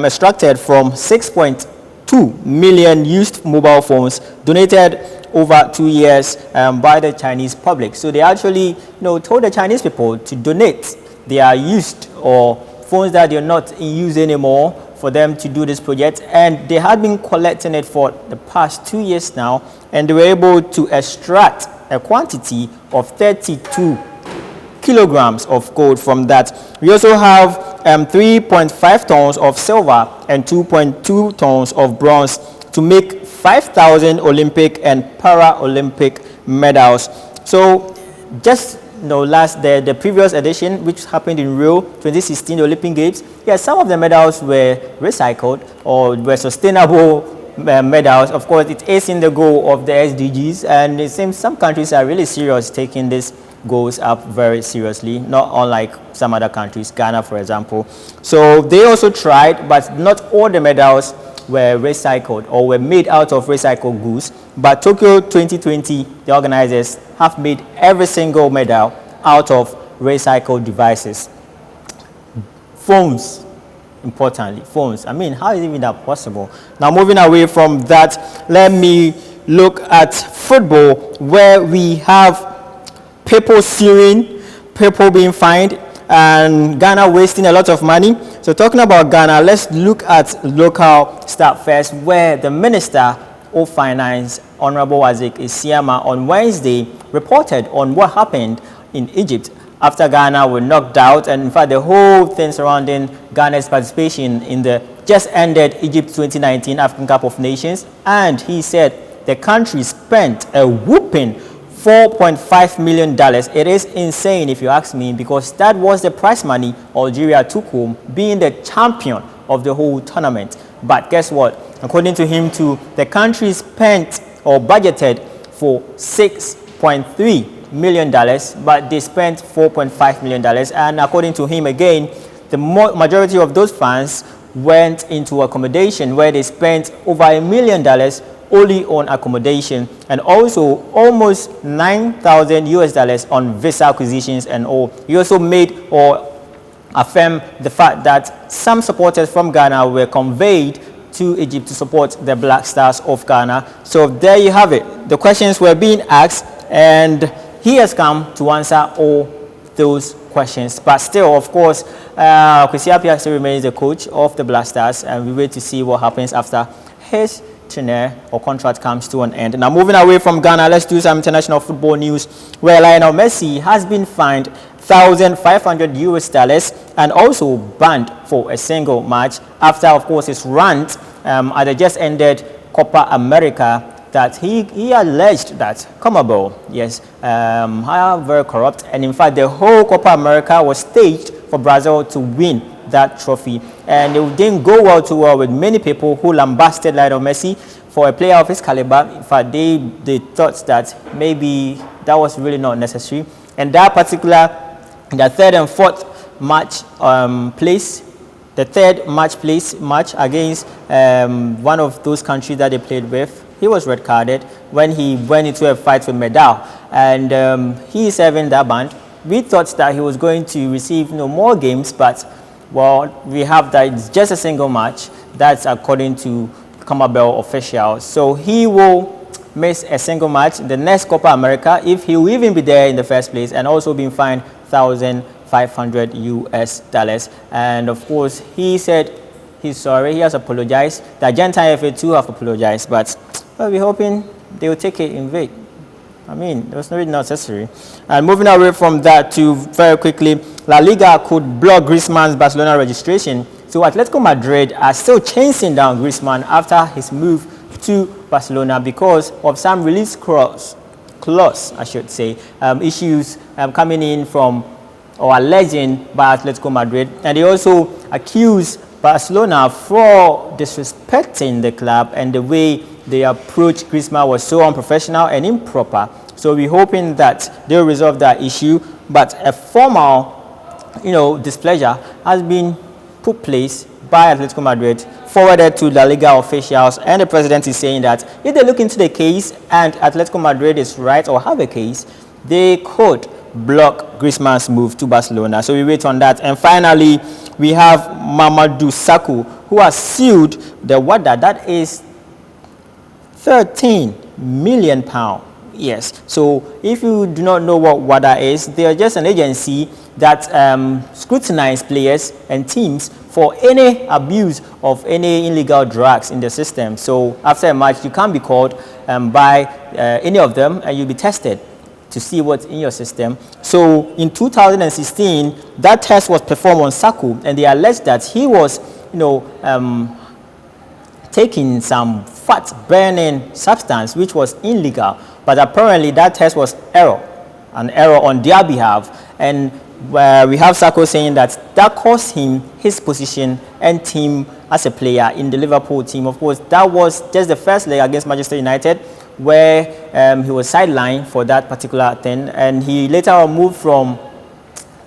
extracted from 6.2 million used mobile phones donated over 2 years by the Chinese public. So they actually told the Chinese people to donate their used or phones that they're not in use anymore for them to do this project, and they had been collecting it for the past 2 years now, and they were able to extract a quantity of 32 kilograms of gold from that. We also have 3.5 tons of silver and 2.2 tons of bronze to make 5,000 Olympic and Paralympic medals. So just the previous edition, which happened in Rio 2016, the Olympic Games, some of the medals were recycled or were sustainable medals. Of course, it is in the goal of the SDGs, and it seems some countries are really serious taking these goals up very seriously, not unlike some other countries, Ghana, for example. So they also tried, but not all the medals were recycled or were made out of recycled goods. But Tokyo 2020, the organizers have made every single medal out of recycled devices. Phones, importantly, phones. I mean, how is even that possible? Now, moving away from that, let me look at football, where we have people suing, people being fined, and Ghana wasting a lot of money. So talking about Ghana, let's look at local stuff first, where the Minister of Finance, Honorable Isaac Isiama, on Wednesday reported on what happened in Egypt after Ghana were knocked out, and in fact the whole thing surrounding Ghana's participation in the just ended Egypt 2019 African Cup of Nations. And he said the country spent a whooping $4.5 million. It is insane if you ask me, because that was the prize money Algeria took home, being the champion of the whole tournament. But guess what? According to him too, the country spent or budgeted for $6.3 million, but they spent $4.5 million. And according to him again, the majority of those funds went into accommodation, where they spent over $1 million only on accommodation, and also almost 9,000 US dollars on visa acquisitions and all. He also made or affirmed the fact that some supporters from Ghana were conveyed to Egypt to support the Black Stars of Ghana. So there you have it. The questions were being asked, and he has come to answer all those questions. But still, of course, Kwesi Appiah still remains the coach of the Black Stars, and we wait to see what happens after his tenure or contract comes to an end. Now, moving away from Ghana, let's do some international football news, where Lionel Messi has been fined 1,500 US dollars and also banned for a single match after, of course, his rant at the just ended Copa America that he alleged that CONMEBOL, yes, are very corrupt, and in fact the whole Copa America was staged for Brazil to win that trophy, and it didn't go too well with many people who lambasted Lionel Messi for a player of his caliber. In fact, they thought that maybe that was really not necessary, and that particular, the third and fourth match the third match against one of those countries that they played with, he was red carded when he went into a fight with Medal, and he is serving that ban. We thought that he was going to receive more games, but well, we have that it's just a single match. That's according to CONMEBOL officials. So he will miss a single match the next Copa America if he will even be there in the first place, and also being fined $1,500 US. And of course, he said he's sorry. He has apologized. The Argentine FA too have apologized, but well, we're hoping they will take it in vain. I mean, it was not really necessary. And moving away from that to very quickly, La Liga could block Griezmann's Barcelona registration. So Atletico Madrid are still chasing down Griezmann after his move to Barcelona because of some release clause, I should say, issues coming in from or alleging by Atletico Madrid. And they also accuse Barcelona for disrespecting the club, and the way they approached Griezmann was so unprofessional and improper. So we're hoping that they'll resolve that issue. But a formal, displeasure has been put place by Atletico Madrid, forwarded to La Liga officials, and the president is saying that if they look into the case and Atletico Madrid is right or have a case, they could block Griezmann's move to Barcelona. So we wait on that. And finally, we have Mamadou Sakho, who has sued the WADA. That is £13 million. Yes. So if you do not know what WADA is, they are just an agency that scrutinizes players and teams for any abuse of any illegal drugs in the system. So after a match, you can be called by any of them, and you'll be tested to see what's in your system. So in 2016, that test was performed on Sakho, and they alleged that he was, taking some fat-burning substance which was illegal, but apparently that test was an error on their behalf, and we have Sakho saying that cost him his position and team as a player in the Liverpool team. Of course, that was just the first leg against Manchester United, where he was sidelined for that particular thing, and he later on moved from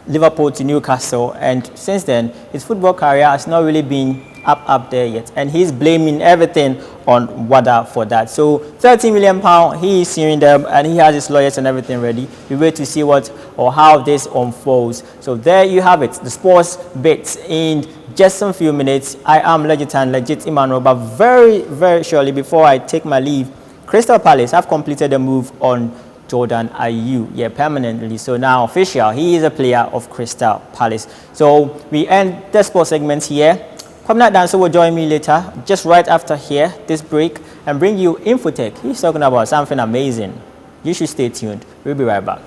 Liverpool to Newcastle, and since then his football career has not really been up there yet, and he's blaming everything on WADA for that. So £13 million, he is suing them, and he has his lawyers and everything ready. We wait to see what or how this unfolds. So there you have it, the sports bits in just some few minutes. I am Legit Emmanuel, but very, very shortly before I take my leave, Crystal Palace have completed a move on Jordan Ayew, permanently. So now official, he is a player of Crystal Palace. So we end the sports segment here. Kwamina Danso will join me later, just right after here, this break, and bring you Infotech. He's talking about something amazing. You should stay tuned. We'll be right back.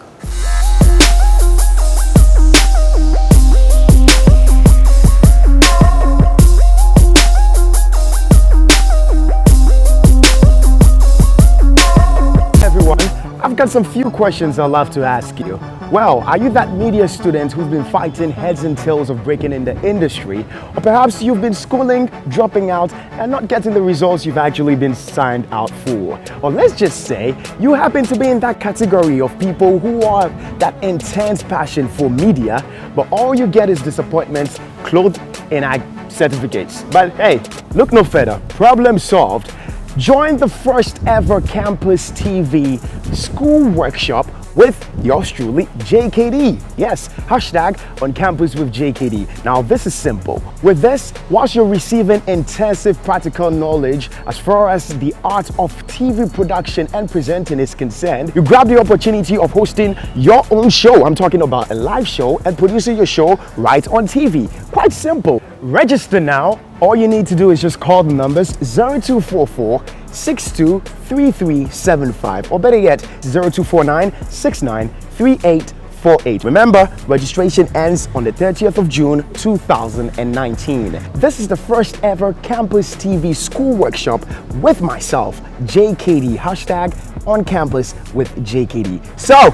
I've got some few questions I'd love to ask you. Well, are you that media student who's been fighting heads and tails of breaking in the industry? Or perhaps you've been schooling, dropping out, and not getting the results you've actually been signed out for? Or let's just say you happen to be in that category of people who are that intense passion for media, but all you get is disappointments clothed in certificates. But hey, look no further. Problem solved. Join the first ever Campus TV school workshop with yours truly, JKD. Yes, hashtag on campus with JKD. Now this is simple. With this, whilst you're receiving intensive practical knowledge as far as the art of TV production and presenting is concerned, you grab the opportunity of hosting your own show. I'm talking about a live show and producing your show right on TV. Quite simple. Register now. All you need to do is just call the numbers 0244 623375, or better yet 0249 6938 48. Remember, registration ends on the 30th of June 2019. This is the first ever Campus TV school workshop with myself, JKD. Hashtag on campus with JKD. So,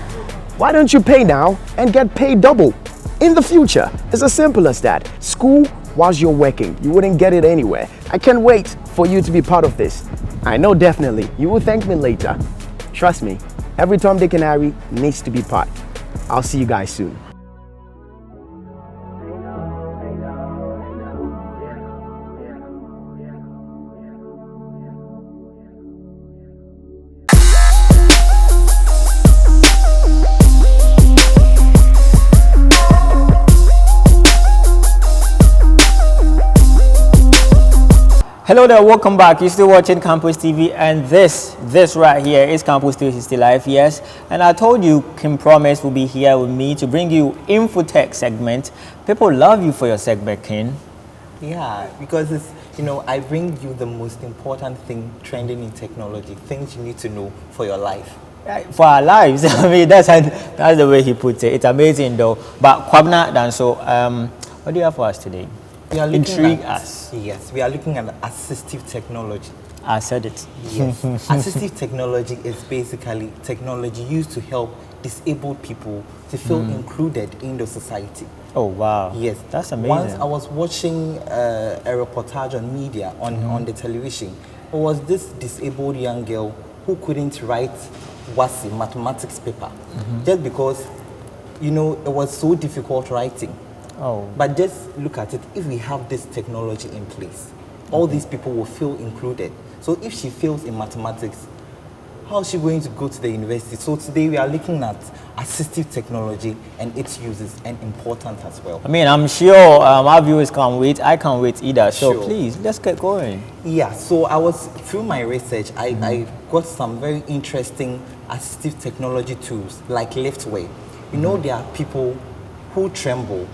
why don't you pay now and get paid double in the future? It's as simple as that. School whilst you're working. You wouldn't get it anywhere. I can't wait for you to be part of this. I know definitely you will thank me later. Trust me, every Tom, Dick and Harry needs to be part. I'll see you guys soon. Hello there, welcome back. You're still watching Campus TV, and this right here is Campus 360 Live, yes. And I told you Kim Promise will be here with me to bring you Infotech segment. People love you for your segment, Kim. Yeah, because it's, I bring you the most important thing trending in technology, things you need to know for your life. For our lives, I mean, that's the way he puts it. It's amazing though. But Kwabna Danso, what do you have for us today? We are looking Intrigue at, us. Yes, we are looking at assistive technology. I said it. Yes. Assistive technology is basically technology used to help disabled people to feel included in the society. Oh, wow. Yes. That's amazing. Once I was watching a reportage on media, on the television. It was this disabled young girl who couldn't write WASI, mathematics paper, just because, it was so difficult writing. Oh. But just look at it, if we have this technology in place, all these people will feel included. So if she fails in mathematics, how is she going to go to the university? So today we are looking at assistive technology and its uses and important as well. I mean, I'm sure our viewers can't wait. I can't wait either. So Sure. please, let's get going. Yeah, so through my research, I got some very interesting assistive technology tools like Liftway. There are people who tremble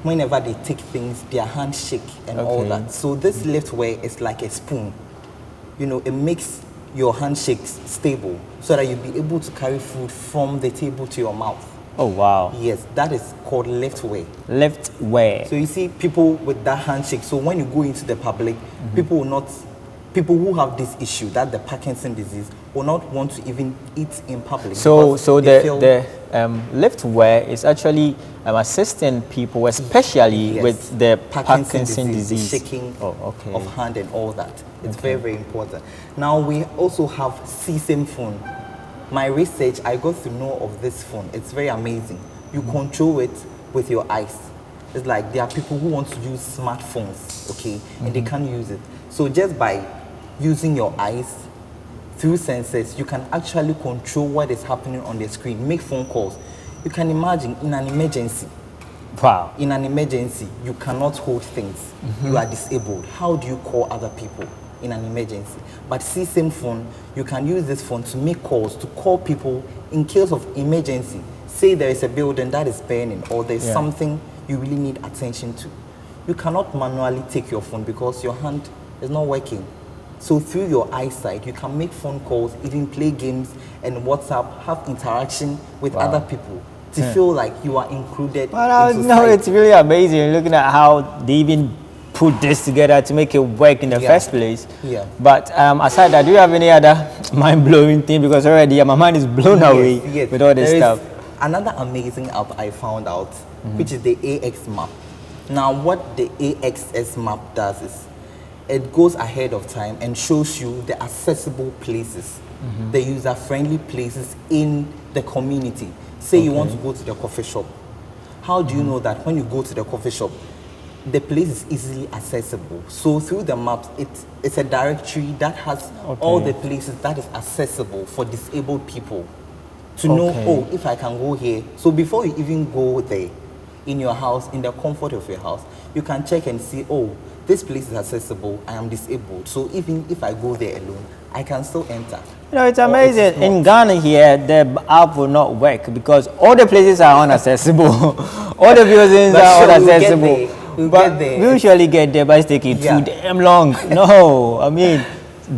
whenever they take things, their hands shake and all Okay. that. So this Liftway is like a spoon. It makes your handshakes stable so that you'll be able to carry food from the table to your mouth. Oh, wow. Yes, that is called Liftway. Left where? So you see people with that handshake. So when you go into the public, people who have this issue, that the Parkinson disease, will not want to even eat in public. So because they feel- the Liftware is actually assisting people, especially Yes. with the Parkinson the disease. shaking Oh, okay. of hand and all that. It's very, very important. Now we also have CSIM phone. My research, I got to know of this phone. It's very amazing. You control it with your eyes. It's like there are people who want to use smartphones, okay, and they can't use it. So just by using your eyes through sensors, you can actually control what is happening on the screen, make phone calls. You can imagine in an emergency, Wow. in an emergency, you cannot hold things. You are disabled. How do you call other people in an emergency? But CSIM phone, you can use this phone to make calls, to call people in case of emergency. Say there is a building that is burning or there's Yeah. something you really need attention to. You cannot manually take your phone because your hand is not working. So through your eyesight, you can make phone calls, even play games and WhatsApp, have interaction with Wow. other people to feel like you are included Well, in no, society. it's really amazing looking at how they even put this together to make it work in the Yeah. first place. Yeah. But aside that, do you have any other mind-blowing thing? Because already my mind is blown away Yes. with all this There is stuff. another amazing app I found out, which is the AX map. Now, what the AXS map does is it goes ahead of time and shows you the accessible places, the user-friendly places in the community. Say you want to go to the coffee shop. How do you know that when you go to the coffee shop, the place is easily accessible? So through the maps, it's a directory that has all the places that is accessible for disabled people to know, Okay. oh, if I can go here. So before you even go there, in your house, in the comfort of your house, you can check and see, oh, this place is accessible, I am disabled. So even if I go there alone, I can still enter. It's Or amazing. it's In not. Ghana here, the app will not work because all the places are inaccessible. All the buildings But are sure, we'll get inaccessible. there. We'll But get there. we usually get there, but it's taking Yeah. too damn long. No, I mean,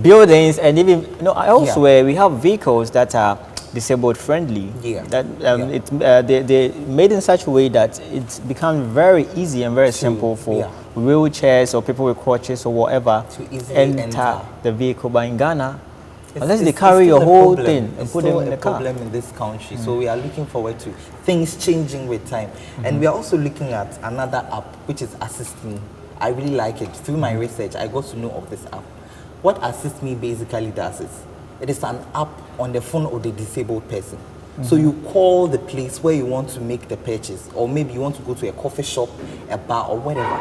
buildings and even, elsewhere we have vehicles that are disabled friendly. Yeah. That Yeah. they made in such a way that it's become very easy and very simple for yeah. wheelchairs or people with crutches or whatever To easily enter enter. the vehicle. But in Ghana, unless they It's carry still your a whole problem. thing and It's put them still in a the car. problem in this country. So we are looking forward to things changing with time. And we are also looking at another app which is Assist Me. I really like it. Through my research, I got to know of this app. What Assist Me basically does is, it is an app on the phone of the disabled person. So you call the place where you want to make the purchase, or maybe you want to go to a coffee shop, a bar, or whatever.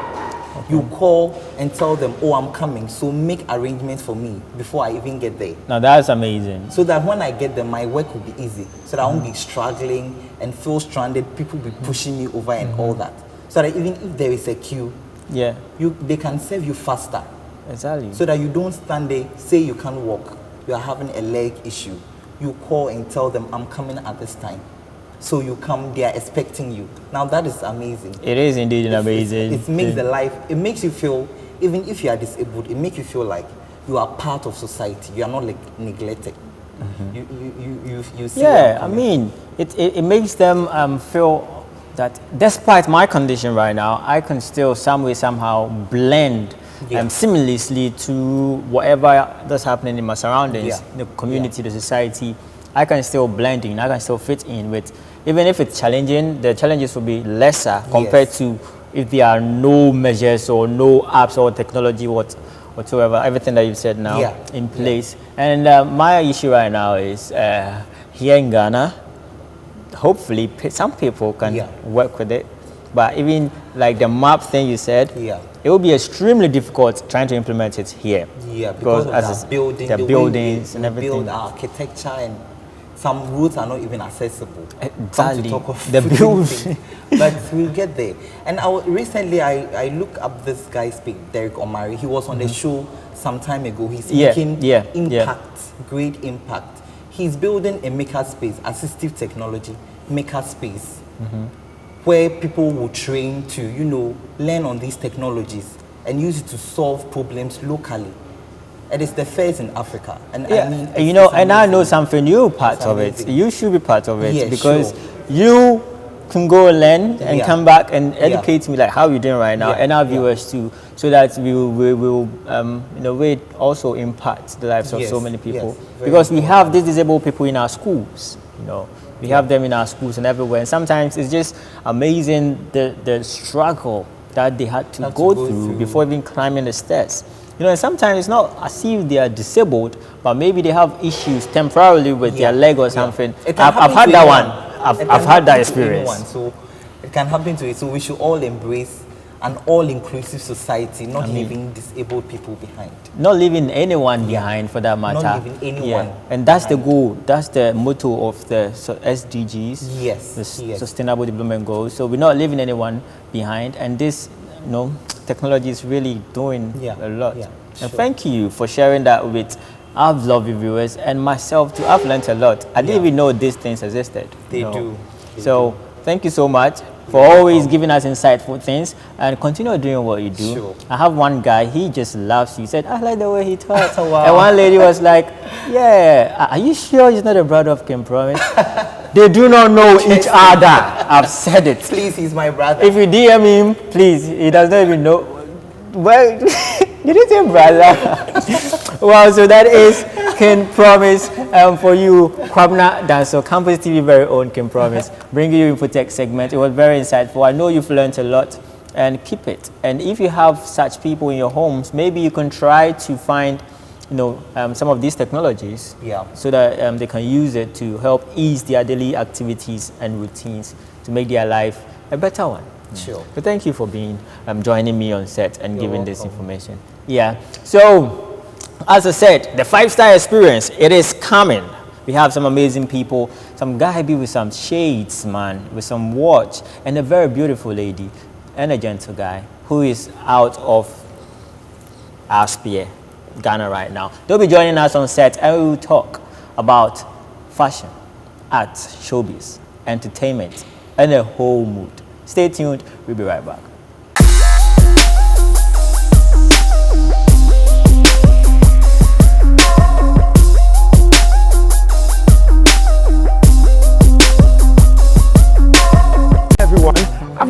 You call and tell them, oh, I'm coming, so make arrangements for me before I even get there. Now that's amazing. So that when I get there, my work will be easy. So that I won't be struggling and feel stranded, people will be pushing me over and all that. So that even if there is a queue, Yeah, they can serve you faster. exactly. So that you don't stand there, say you can't walk, you are having a leg issue. You call and tell them, I'm coming at this time. So you come, they are expecting you. Now that is amazing. It is indeed an amazing. It makes the life, it makes you feel, even if you are disabled, it makes you feel like you are part of society. You are not like neglected. You see where Yeah, I'm I coming mean, it makes them feel that despite my condition right now, I can still some way, somehow blend Yeah. seamlessly to whatever that's happening in my surroundings, Yeah. the community, the society. I can still blend in, I can still fit in with, even if it's challenging, the challenges will be lesser compared Yes. to if there are no measures or no apps or technology whatsoever, everything that you've said now Yeah. in place. And my issue right now is here in Ghana, hopefully some people can Yeah. work with it, but even like the map thing you said, Yeah. it will be extremely difficult trying to implement it here. Yeah, because of as the building, the way buildings we and everything. build architecture, and some routes are not even accessible. Come Exactly. to talk of The putting build- things. But we'll get there. And recently, I looked up this guy speak, Derek Omari. He was on the show some time ago. He's Yeah, making yeah, impact, great impact. He's building a makerspace, assistive technology makerspace, where people will train to, learn on these technologies and use it to solve problems locally. It is the first in Africa. And Yeah, I mean, and I know something, you're part of it. amazing. You should be part of it Yeah, because sure. you can go learn and Yeah. come back and educate me like how you're doing right now, Yeah, and our yeah. viewers too, so that we will in a way also impact the lives of so Yes, many people. yes, very Because we have these disabled people in our schools, we have them in our schools and everywhere. And sometimes it's just amazing the struggle that they had to Have to go go through through. before even climbing the stairs. And sometimes it's not as if they are disabled, but maybe they have issues temporarily with their leg or something. It can I've happen had to that anyone. one. It I've can had happen that to experience. anyone. So it can happen to it. So we should all embrace an all-inclusive society, not leaving disabled people behind. Not leaving anyone behind for that matter. Not leaving anyone And that's the behind. goal. That's the motto of the SDGs. Yes, The yes. Sustainable Development Goals. So we're not leaving anyone behind. And this, technology is really doing Yeah, a lot. yeah, And sure. thank you for sharing that with our lovely viewers and myself too. I've learned a lot. I didn't Yeah. even know these things existed. They do. They So thank you so much for always giving us insightful things and continue doing what you do. Sure. I have one guy, he just loves you. He said, I like the way he talks. Wow. And one lady was like, yeah, are you sure he's not a brother of Kim Promise? They do not know each other. I've said it. Please, he's my brother. If you DM him, please, he does not even know. Well, you didn't say brother. Well, so that is Kim Promise for you, Kwabna Danso, Campus TV very own Kim Promise, bringing you Infotech segment. It was very insightful. I know you've learned a lot, and keep it. And if you have such people in your homes, maybe you can try to find some of these technologies, Yeah. so that they can use it to help ease their daily activities and routines to make their life a better one. Sure. So thank you for being joining me on set and You're giving this welcome. information. Yeah. So, as I said, the 5-star experience, it is coming. We have some amazing people. Some guy be with some shades, man, with some watch, and a very beautiful lady, and a gentle guy who is out of our sphere, Ghana right now. They'll be joining us on set, and we will talk about fashion, art, showbiz, entertainment, and a whole mood. Stay tuned. We'll be right back.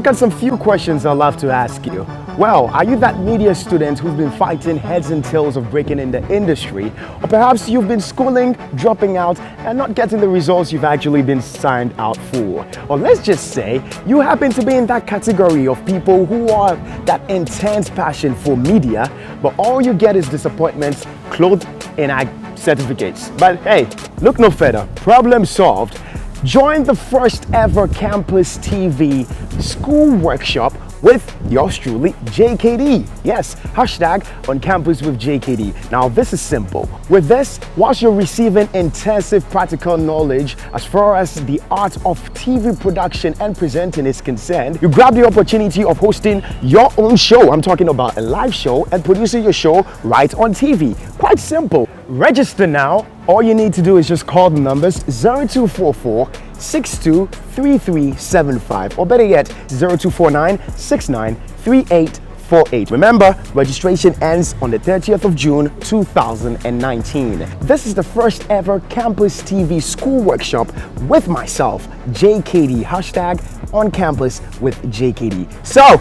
got some few questions I'd love to ask you. Well, are you that media student who's been fighting heads and tails of breaking in the industry? Or perhaps you've been schooling, dropping out, and not getting the results you've actually been signed out for? Or let's just say you happen to be in that category of people who are that intense passion for media, but all you get is disappointments clothed in certificates. But hey, look no further. Problem solved. Join the first ever Campus TV school workshop with yours truly, JKD. Yes, hashtag on campus with JKD. Now this is simple. With this, whilst you're receiving intensive practical knowledge as far as the art of TV production and presenting is concerned, you grab the opportunity of hosting your own show. I'm talking about a live show and producing your show right on TV. Quite simple. Register now. All you need to do is just call the numbers 0244 623375 or better yet 0249 693848. Remember, registration ends on the 30th of June 2019. This is the first ever Campus TV school workshop with myself, JKD, hashtag on campus with JKD. So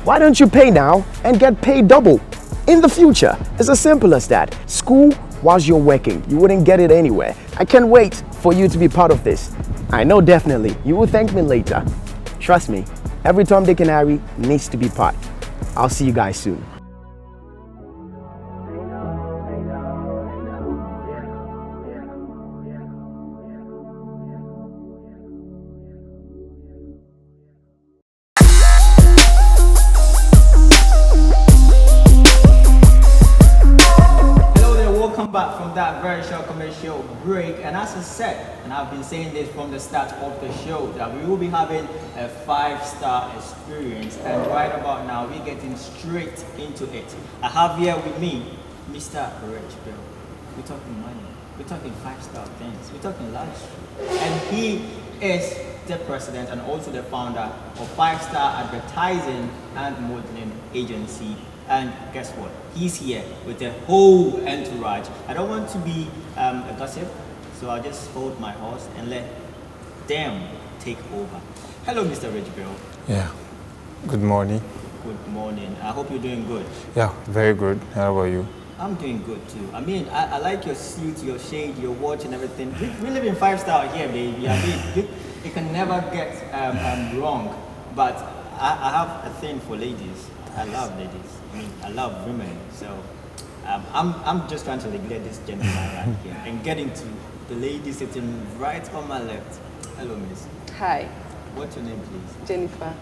why don't you pay now and get paid double in the future? It's as simple as that. School whilst you're working, you wouldn't get it anywhere. I can't wait for you to be part of this. I know definitely you will thank me later. Trust me, every Tom, Dick and Harry needs to be part. I'll see you guys soon. Back from that very short commercial break, and as I said, and I've been saying this from the start of the show, that we will be having a 5-star experience, and right about now we're getting straight into it. I have here with me Mr. Rich Bill. We're talking money, we're talking 5-star things, we're talking luxury, and he is the president and also the founder of 5-Star Advertising and Modeling Agency. And guess what? He's here with the whole entourage. I don't want to be a gossip, so I'll just hold my horse and let them take over. Hello, Mr. Rich Bill. Yeah. Good morning. Good morning. I hope you're doing good. Yeah, very good. How about you? I'm doing good too. I mean, I like your suit, your shade, your watch, and everything. We live in 5-star here, baby. I mean, you can never get wrong. But I have a thing for ladies. I love ladies. I mean, I love women. So I'm just trying to regulate this gentleman right here and getting to the lady sitting right on my left. Hello, miss. Hi. What's your name, please? Jennifer.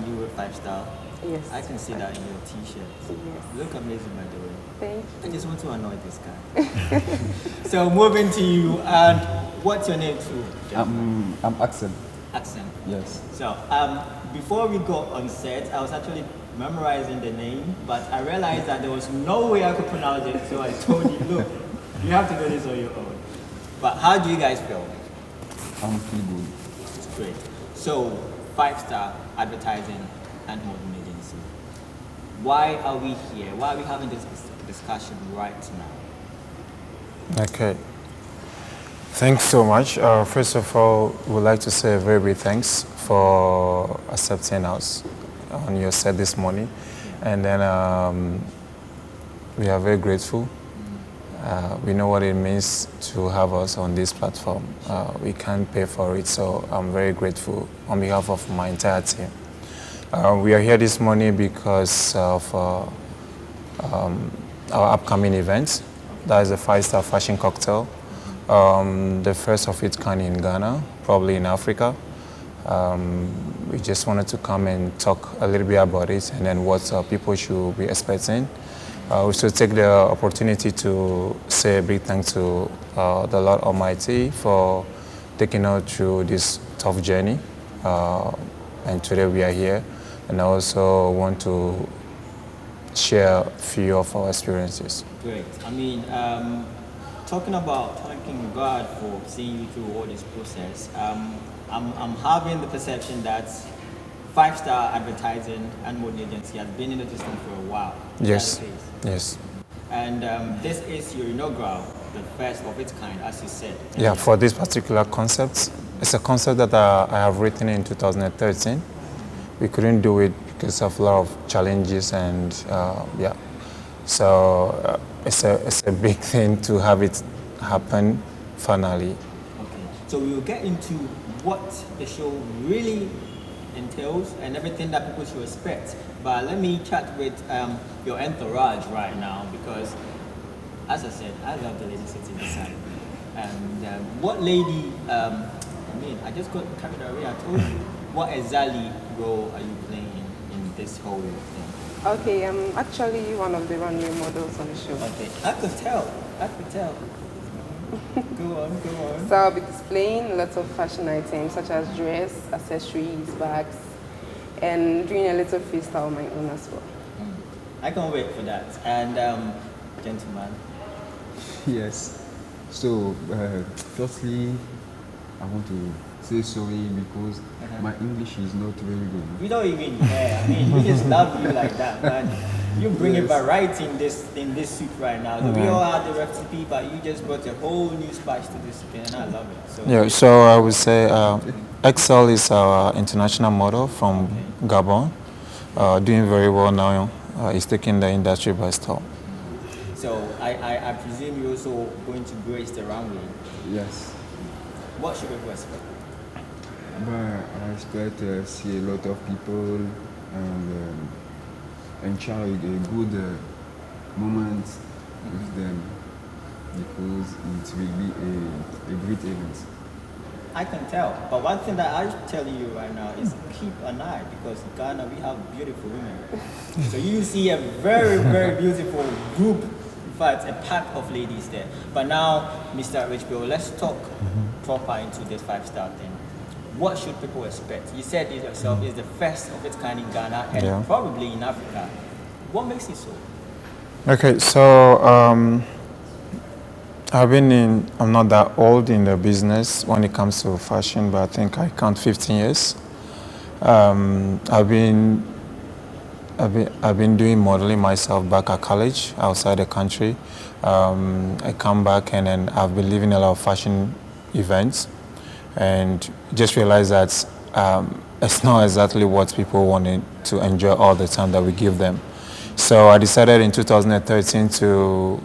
You were 5-star. Yes. I can see that in your t-shirt. Yes. You look amazing, by the way. Thank I you. just want to annoy this guy. So moving to you, and what's your name too? I'm Axel. Accent. Yes. So before we go on set, I was actually memorizing the name, but I realized that there was no way I could pronounce it, so I told you, look, you have to do this on your own. But how do you guys feel? I'm feel good. It's great. So 5-Star Advertising and Modeling Agency. Why are we here? Why are we having this discussion right now? Okay. Thanks so much. First of all, we'd like to say a very big thanks for accepting us on your set this morning. And then we are very grateful. We know what it means to have us on this platform. We can't pay for it, so I'm very grateful on behalf of my entire team. We are here this morning because of our upcoming event. That is a 5-star fashion cocktail. The first of its kind in Ghana, probably in Africa. We just wanted to come and talk a little bit about it and then what people should be expecting. We should take the opportunity to say a big thanks to the Lord Almighty for taking us through this tough journey. And today we are here. And I also want to share a few of our experiences. Great. I mean, talking about thanking God for seeing you through all this process, I'm having the perception that 5-Star Advertising and Modeling Agency has been in the system for a while. Yes. Yes. And this is your inaugural, the first of its kind, as you said. Yeah, for this particular concept, it's a concept that I have written in 2013, we couldn't do it because of a lot of challenges and yeah. So it's a big thing to have it happen finally. Okay. So we will get into what the show really entails and everything that people should expect. But let me chat with your entourage right now because, as I said, I love the lady sitting beside me. And what lady? I just got carried away. I told you. What exactly role are you playing in this whole thing? Okay, I'm actually one of the runway models on the show. Okay, I could tell. Go on. So I'll be displaying lots of fashion items such as dress, accessories, bags, and doing a little freestyle of my own as well. I can't wait for that. And gentlemen. Yes. So, firstly, I want to say sorry because my English is not very good. We don't even care. I mean, we just love you like that, man. You bring a variety in this soup right now. We all had the recipe, but you just brought a whole new spice to this soup, and I love it. So, Yeah, so I would say Excel is our international model from Gabon, doing very well now. He's taking the industry by storm. so I presume you're also going to grace the runway. Yes. What should people expect? But I expect to see a lot of people and enjoy a good moment with them because it will be a great event. I can tell, but one thing that I'm telling you right now is keep an eye because in Ghana we have beautiful women. So you see a very, very beautiful group, in fact, a pack of ladies there. But now, Mr. Rich Bill, let's talk proper into this 5-star thing. What should people expect? You said it yourself is the first of its kind in Ghana and probably in Africa. What makes it so? Okay, so I'm not that old in the business when it comes to fashion, but I think I count 15 years. I've been doing modeling myself back at college, outside the country. I come back and then I've been living a lot of fashion events and just realized that it's not exactly what people wanted to enjoy all the time that we give them. So I decided in 2013 to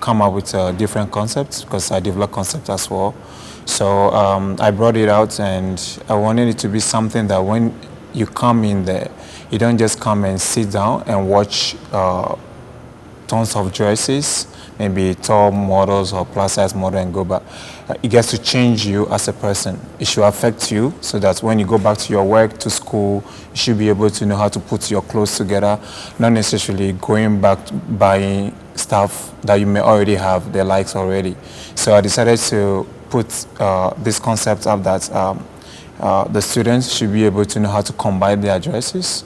come up with a different concept because I developed concept as well. So I brought it out and I wanted it to be something that when you come in there, you don't just come and sit down and watch tons of dresses, maybe tall models or plus size model and go back. It gets to change you as a person. It should affect you so that when you go back to your work, to school, you should be able to know how to put your clothes together, not necessarily going back buying stuff that you may already have, the likes already. So I decided to put this concept up that the students should be able to know how to combine their dresses.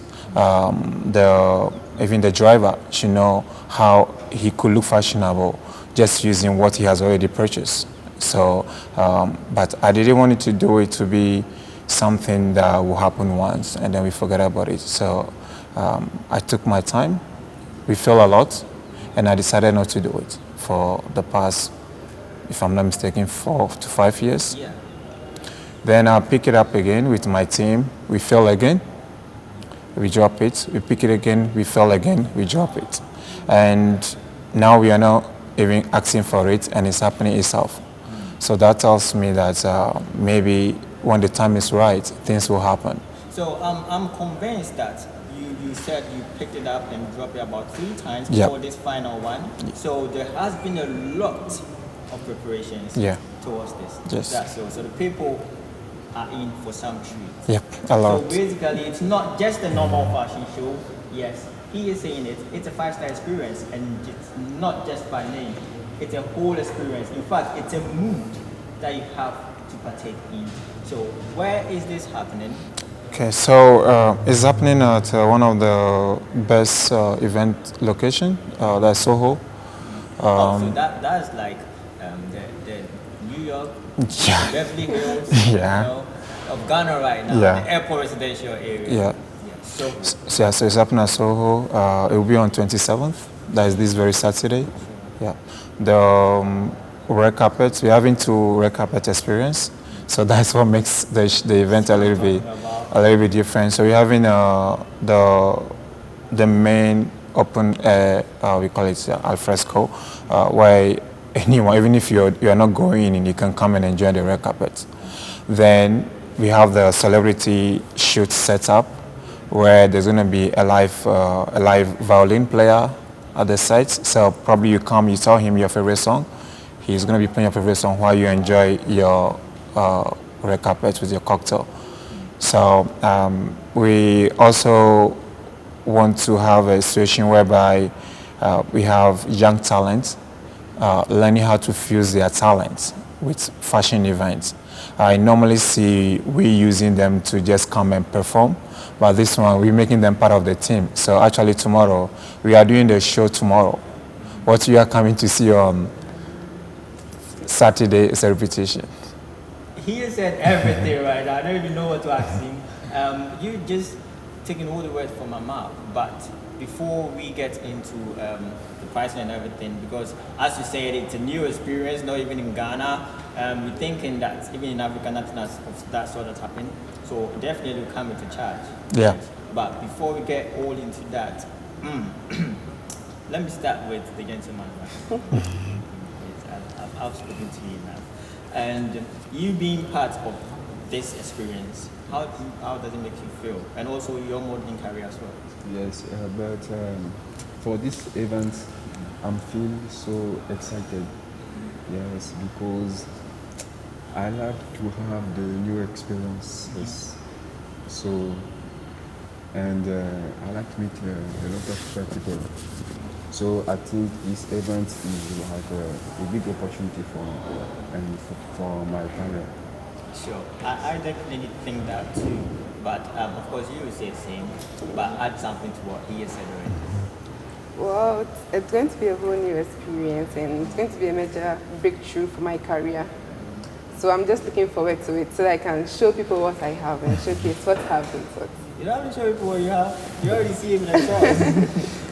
Even the driver should know how he could look fashionable just using what he has already purchased. So, but I didn't want it to do it to be something that will happen once and then we forget about it. So I took my time, we fell a lot, and I decided not to do it for the past, if I'm not mistaken, 4 to 5 years. Yeah. Then I pick it up again with my team, we fell again, we drop it, we pick it again, we fell again, we drop it. And now we are now even asking for it and it's happening itself. So that tells me that maybe when the time is right, things will happen. So I'm convinced that you said you picked it up and dropped it about 3 times before this final one. So there has been a lot of preparations towards this. Yes. So the people are in for some treats. Yep, a lot. So basically, it's not just a normal fashion show. Yes, he is saying it's a 5-star experience, and it's not just by name. It's a whole experience. In fact, it's a mood that you have to partake in. So where is this happening? Okay, so it's happening at one of the best event location, that's Soho. So that's like the New York, Beverly Hills, of Ghana right now, the airport residential area. So it's happening at Soho. It will be on 27th. That is this very Saturday. Yeah. The red carpet, we're having 2 red carpet experience. So that's what makes the event a little bit. a little bit different. So we're having the main open air, we call it al fresco, where anyone, even if you're not going in, you can come and enjoy the red carpet. Then we have the celebrity shoot setup, where there's going to be a live violin player at the site. So probably you come, you tell him your favorite song. He's going to be playing your favorite song while you enjoy your red carpet with your cocktail. So we also want to have a situation whereby we have young talents learning how to fuse their talents with fashion events. I normally see we using them to just come and perform, but this one we're making them part of the team. So actually tomorrow, we are doing the show tomorrow. What you are coming to see on Saturday is a repetition. He said everything right now. I don't even know what to ask him. You just taking all the words from my mouth. But before we get into the pricing and everything, because as you said, it's a new experience, not even in Ghana. We're thinking that even in Africa, nothing of that sort of happened. So definitely we'll come into charge. Yeah. But before we get all into that, let me start with the gentleman. I've spoken to you now. And you being part of this experience, how does it make you feel? And also your modeling career as well. Yes, but for this event, I'm feeling so excited. Yes, because I like to have the new experiences. So, and I like to meet a lot of people. So I think this event is like a big opportunity for me and for my career. Sure, I definitely think that too. But of course, you will say the same, but add something to what he has said already. Well, it's going to be a whole new experience and it's going to be a major breakthrough for my career. So I'm just looking forward to it so that I can show people what I have and showcase what I've been taught. You don't have to show people what you have. You already see it themselves.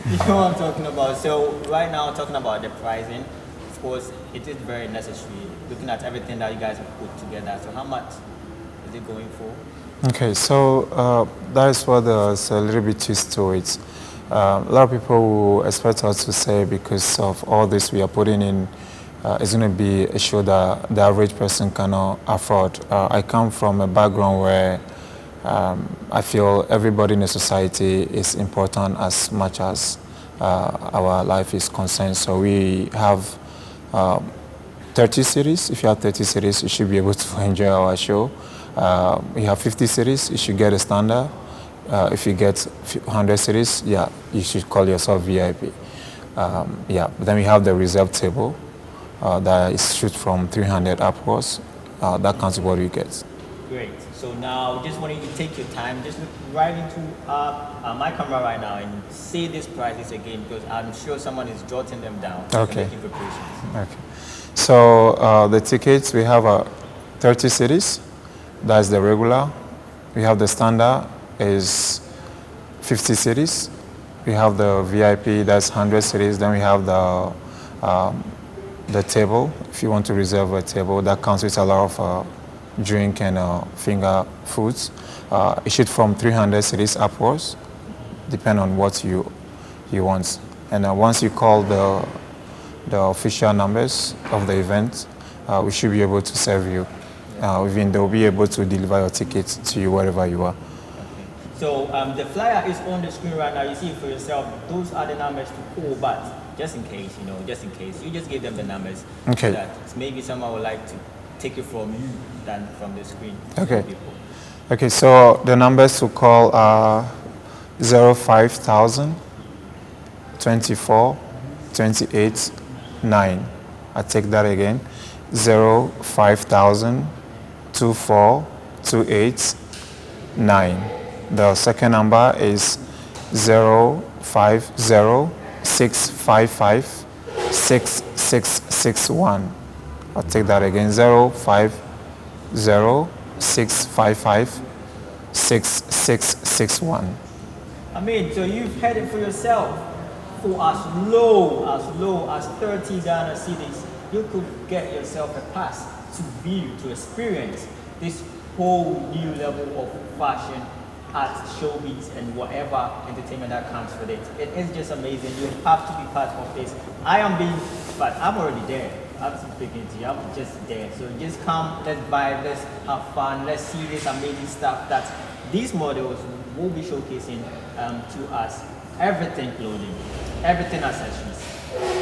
You know what I'm talking about. So right now, talking about the pricing, of course, it is very necessary. Looking at everything that you guys have put together. So how much is it going for? Okay, so that is what there's a little bit twist to it. A lot of people will expect us to say because of all this we are putting in, it's going to be a show that the average person cannot afford. I come from a background where I feel everybody in the society is important as much as our life is concerned. So we have 30 cities. If you have 30 cities, you should be able to enjoy our show. We have 50 cities, you should get a standard. If you get 100 cities, yeah, you should call yourself VIP. Yeah, then we have the reserve table that is shoot from 300 upwards. That counts what you get. Great. So now, just want you to take your time, just look right into my camera right now and say these prices again, because I'm sure someone is jotting them down. Okay. And making preparations. Okay. So the tickets, we have 30 cities. That's the regular. We have the standard is 50 cities. We have the VIP, that's 100 cities. Then we have the table. If you want to reserve a table, that comes with a lot of drink and finger foods. It should from 300 cities upwards, depending on what you want. And once you call the official numbers of the event, we should be able to serve you. Even they'll be able to deliver your tickets to you wherever you are. So the flyer is on the screen right now. You see it for yourself. Those are the numbers to call, but just in case, just in case, you just give them the numbers. Okay. So that maybe someone would like to take it from you than from the screen. Okay. Okay, so the numbers to call are 05,000 24 28 9. I take that again. 05,000 24 28 9. The second number is 050 655 6661. I'll take that again. 050 655 6661. I mean, so you've heard it for yourself. For as low as 30 Ghana cedis, you could get yourself a pass to view, to experience this whole new level of fashion, art, showbiz, and whatever entertainment that comes with it. It is just amazing. You have to be part of this. But I'm already there. I'm speaking to you. I'm just there. So just come, let's vibe, let's have fun, let's see this amazing stuff that these models will be showcasing to us. Everything clothing, everything accessories,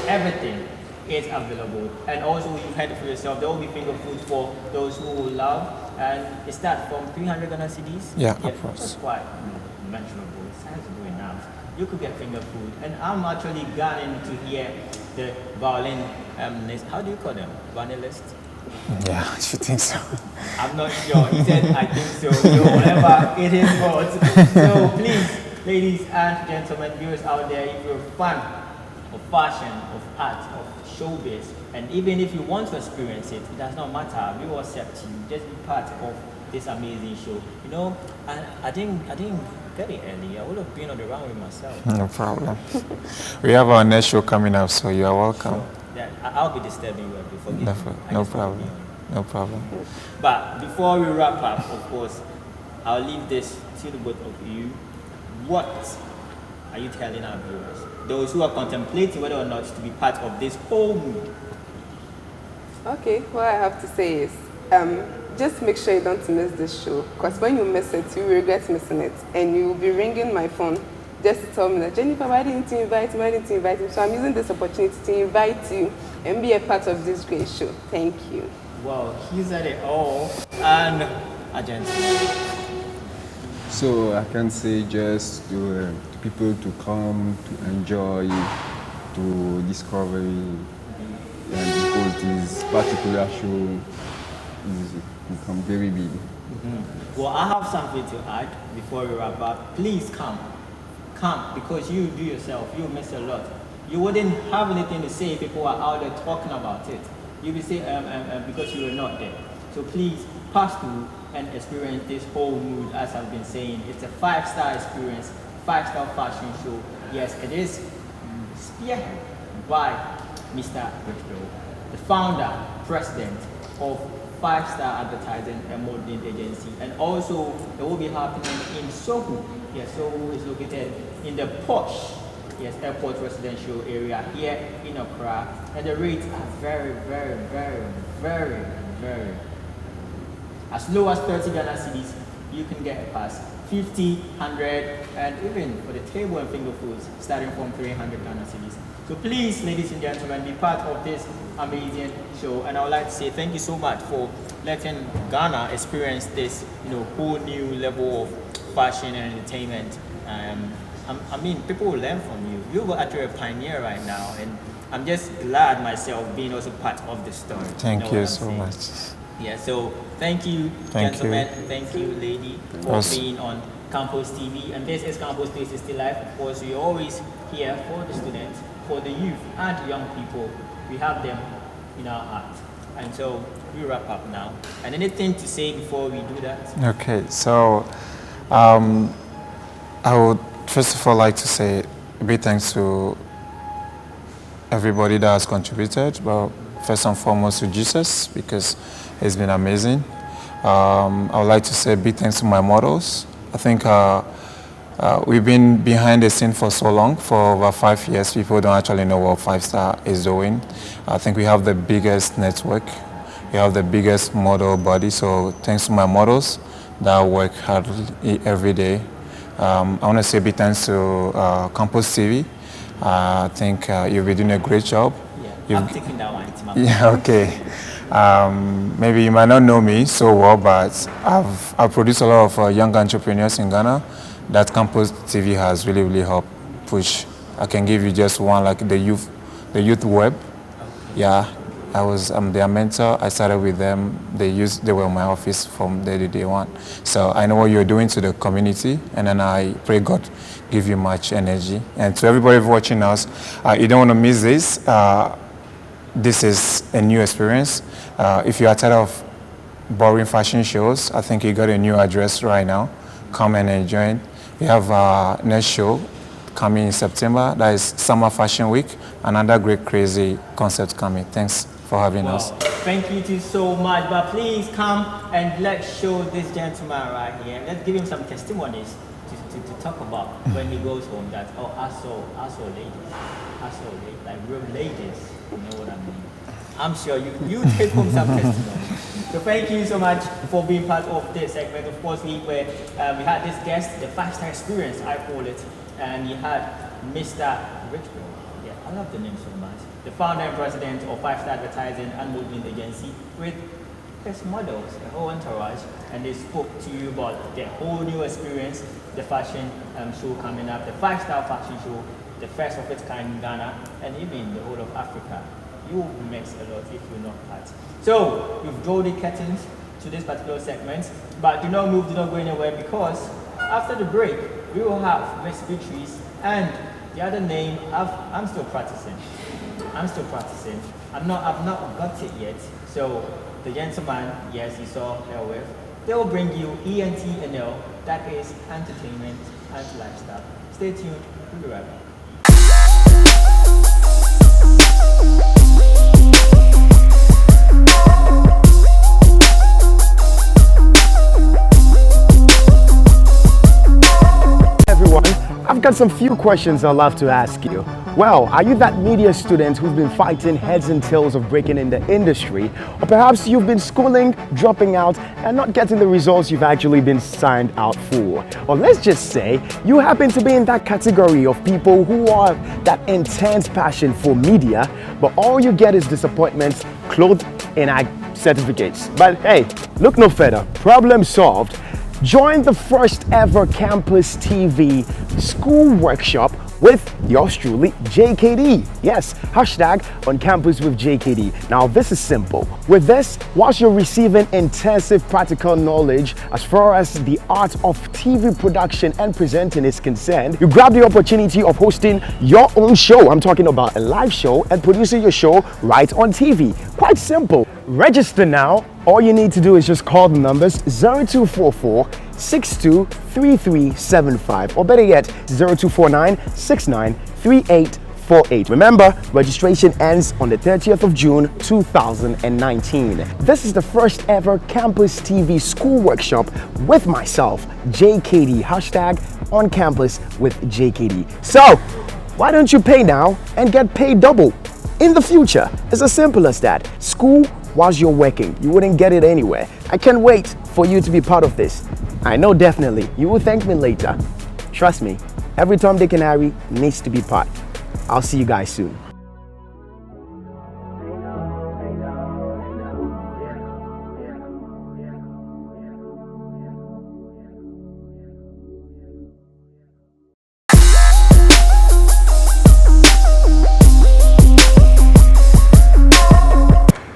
everything is available. And also you heard it for yourself, there will be finger food for those who will love. And it starts from 300 Ghana cedis. Yeah, That's approx. quite mentionable. It's sizable enough. You could get finger food. And I'm actually gunning to hear the violin, how do you call them? Violinists? Yeah, I should think so. I'm not sure. He said, I think so. So whatever it is called. So please, ladies and gentlemen, viewers out there, if you're a fan of fashion, of art, of showbiz, and even if you want to experience it, it does not matter. We will accept you. Just be part of this amazing show. You know, I didn't get it early. I would have been on the runway myself. No problem. We have our next show coming up, so you are welcome. Yeah, I'll be disturbing you. Forgive me. No problem. No problem. But before we wrap up, of course, I'll leave this to the both of you. What are you telling our viewers? Those who are contemplating whether or not to be part of this whole mood. Okay, what I have to say is, just make sure you don't miss this show, because when you miss it, you will regret missing it, and you will be ringing my phone just to tell me that, Jennifer, why didn't you invite me? Why didn't you invite me? So I'm using this opportunity to invite you and be a part of this great show. Thank you. Well, he said it all. And Argentina. So I can say just to people to come, to enjoy, to discover, and because this particular show is become very big. Well, I have something to add before we wrap up. Please come. Come, because you do yourself, you miss a lot. You wouldn't have anything to say if people are out there talking about it. You will say because you were not there. So please pass through and experience this whole mood. As I've been saying, it's a 5-star experience, 5-star fashion show. Yes, it is spearheaded by Mr. Richfield, the founder, president of 5-Star Advertising and Modeling Agency. And also it will be happening in Soho. Yes, Soho is located in the posh, yes, airport residential area here in Accra. And the rates are very as low as 30 Ghana cedis. You can get a pass 50, 100, and even for the table and finger foods starting from 300 Ghana cedis. So please, ladies and gentlemen, be part of this amazing show. And I would like to say thank you so much for letting Ghana experience this, whole new level of fashion and entertainment. I mean, people will learn from you. You were actually a pioneer right now, and I'm just glad myself being also part of the story. Thank you so much. Yeah, so thank you, gentlemen. Thank you, lady, for being on Campus TV. And this is Campus 360 Live. Of course, we're always here for the students, for the youth and young people. We have them in our heart. And so we wrap up now. And anything to say before we do that? Okay, so I would first of all like to say a big thanks to everybody that has contributed. Well, first and foremost to Jesus, because it's been amazing. I would like to say a big thanks to my models. I think we've been behind the scene for so long, for over 5 years. People don't actually know what 5-Star is doing. I think we have the biggest network. We have the biggest model body. So thanks to my models that work hard every day. I want to say a big thanks to Campus TV. I think you've been doing a great job. Yeah, I'm taking that one. It's my yeah, okay. Maybe you might not know me so well, but I've produced a lot of young entrepreneurs in Ghana that Campus TV has really helped push. I can give you just one, like the youth web. Yeah, I'm their mentor. I started with them. They were in my office from day one. So I know what you're doing to the community, and then I pray God give you much energy. And to everybody watching us, you don't want to miss this. This is a new experience. If you are tired of boring fashion shows, I think you got a new address right now. Come and enjoy it. We have our next show coming in September. That is Summer Fashion Week. Another great crazy concept coming. Thanks for having us. Thank you too so much. But please come and let's show this gentleman right here. Let's give him some testimonies to talk about when he goes home. That I saw ladies, like real ladies. You know what I mean? I'm sure you take home some testimony. So thank you so much for being part of this segment. Of course, we had this guest, the 5-star experience, I call it, and he had Mr. Richfield. Yeah, I love the name so much. The founder and president of 5-Star Advertising and Movement Agency with his models, the whole entourage, and they spoke to you about the whole new experience, the fashion show coming up, the 5-star fashion show, the first of its kind in Ghana, and even the whole of Africa. You will mix a lot if you're not part. So we've drawn the curtains to this particular segment, but do not move, do not go anywhere, because after the break we will have Miss Beatrice and the other name. I'm still practicing. I've not got it yet. So the gentleman, yes, you saw her with, they will bring you ENTNL, that is entertainment and lifestyle. Stay tuned, we'll be right back. I've got some few questions I'd love to ask you. Well, are you that media student who's been fighting heads and tails of breaking in the industry? Or perhaps you've been schooling, dropping out, and not getting the results you've actually been signed out for? Or let's just say you happen to be in that category of people who are that intense passion for media, but all you get is disappointments clothed in certificates. But hey, look no further. Problem solved. Join the first ever Campus TV school workshop with yours truly, JKD. Yes, hashtag on campus with JKD. Now this is simple. With this, whilst you're receiving intensive practical knowledge as far as the art of TV production and presenting is concerned, you grab the opportunity of hosting your own show. I'm talking about a live show and producing your show right on TV. Quite simple. Register now. All you need to do is just call the numbers 0244 623375, or better yet 0249 693848. Remember, registration ends on the 30th of June 2019. This is the first ever Campus TV school workshop with myself, JKD, hashtag on campus with JKD. So why don't you pay now and get paid double in the future? It's as simple as that. School whilst you're working, you wouldn't get it anywhere. I can't wait for you to be part of this. I know definitely you will thank me later. Trust me, every Tom, Dick and Harry needs to be part. I'll see you guys soon.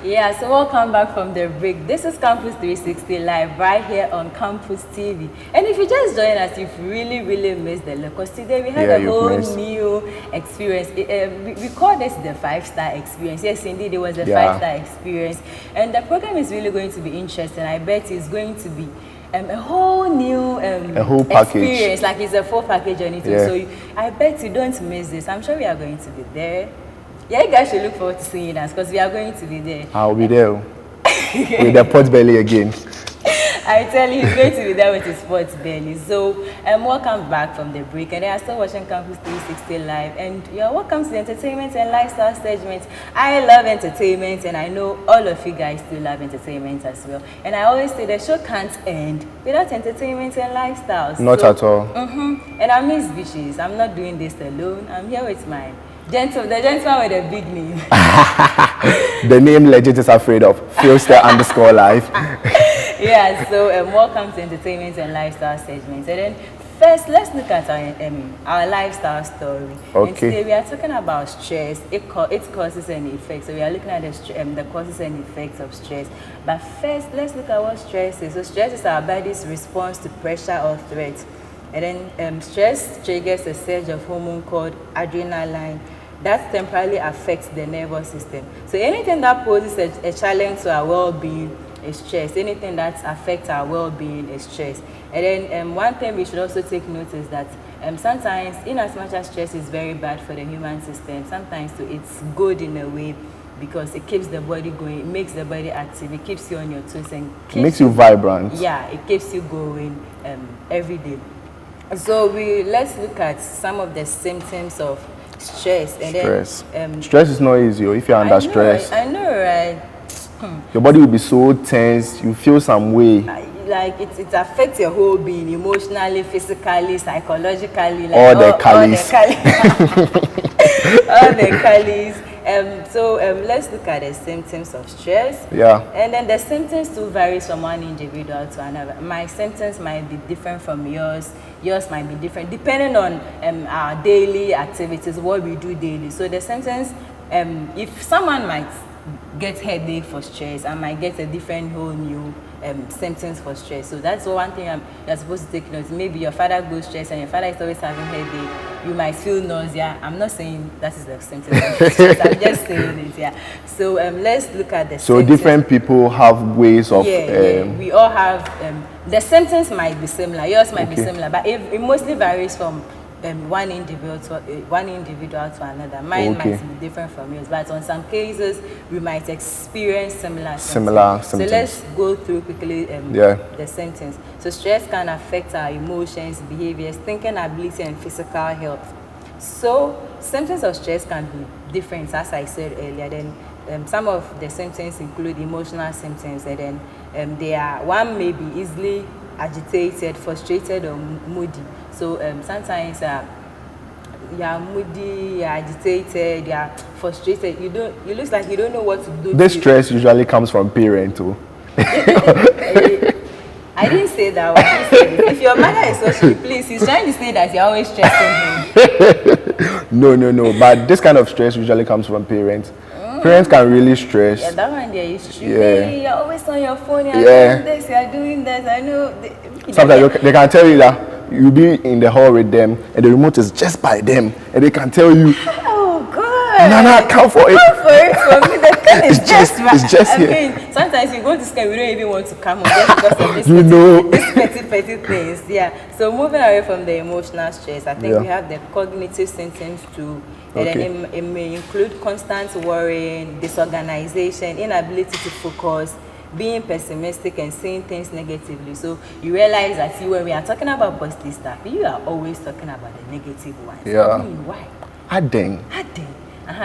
Yeah, so welcome back from the break. This is Campus 360 Live right here on Campus TV. And if you just joined us, you've really missed the look, because today we had a whole new experience. We call this the 5-star experience. Yes, indeed, it was a 5-star experience. And the program is really going to be interesting. I bet it's going to be a whole new a whole package experience. Like it's a full package on it. Yeah. So I bet you don't miss this. I'm sure we are going to be there. Yeah, you guys should look forward to seeing us, because we are going to be there. I'll be there with the pot belly again. I tell you, he's going to be there with his sports belly. So, welcome back from the break. And they are still watching Campus 360 Live. And you're welcome to the entertainment and lifestyle segment. I love entertainment, and I know all of you guys still love entertainment as well. And I always say the show can't end without entertainment and lifestyle. Not at all. And I'm Miss Beatrice. I'm not doing this alone. I'm here with my the gentleman with a big name. The name legend is afraid of. Philster_live. Yeah, so welcome to entertainment and lifestyle segment. And then first, let's look at our lifestyle story. Okay. And today we are talking about stress, its causes and effects. So we are looking at the causes and effects of stress. But first, let's look at what stress is. So stress is our body's response to pressure or threat. And then stress triggers a surge of hormone called adrenaline that temporarily affects the nervous system. So anything that poses a challenge to our well-being is stress. Anything that affects our well-being is stress. And then one thing we should also take note is that sometimes, in as much as stress is very bad for the human system, sometimes too, it's good in a way. because it keeps the body going, it makes the body active, it keeps you on your toes and It makes you vibrant. yeah, it keeps you going every day. So let's look at some of the symptoms of stress. And Stress. Then, Stress is not easy. If you're under stress, I know, right? your body will be so tense. You feel some way. Like it affects your whole being, emotionally, physically, psychologically. Like All the calories. All the calories. So let's look at the symptoms of stress. Yeah. And then the symptoms too varies from one individual to another. My symptoms might be different from yours. Yours might be different depending on our daily activities, what we do daily. So the symptoms, if someone might get headache for stress, I might get a different whole new symptoms for stress. So that's one thing you're supposed to take note. Maybe your father goes stressed and your father is always having headache. You might feel nausea. I'm not saying that is the symptoms of stress. I'm just saying it, yeah. So let's look at the So symptoms. different people have ways of. We all have the symptoms might be similar. Yours might be similar, but it mostly varies from one individual to another. Mine might be different from yours, but on some cases we might experience similar symptoms. So let's go through quickly the symptoms. So stress can affect our emotions, behaviors, thinking ability, and physical health. So symptoms of stress can be different, as I said earlier. Then some of the symptoms include emotional symptoms, and then one may be easily agitated, frustrated, or moody. So sometimes you are moody, you are agitated, you are frustrated. You look like you don't know what to do. This stress usually comes from parents too. I didn't say that one. If your mother is watching, please, he's trying to say that you're always stressing him. No. But this kind of stress usually comes from parents. Parents can really stress. Yeah, that one there is true. Yeah. Hey, you're always on your phone, you're doing this, you're doing that. I know. Sometimes they can tell you that you'll be in the hall with them and the remote is just by them and they can tell you, oh God, Nana, come for it. Come for it for me. The thing is just right. It's just here. I mean, sometimes you go to school, we don't even want to come home just because of this petty things. Yeah. So moving away from the emotional stress, I think we have the cognitive symptoms too. And then it may include constant worrying, disorganization, inability to focus, being pessimistic, and seeing things negatively. So you realize that when we are talking about positive stuff, you are always talking about the negative ones. Yeah. I mean, why? Adding.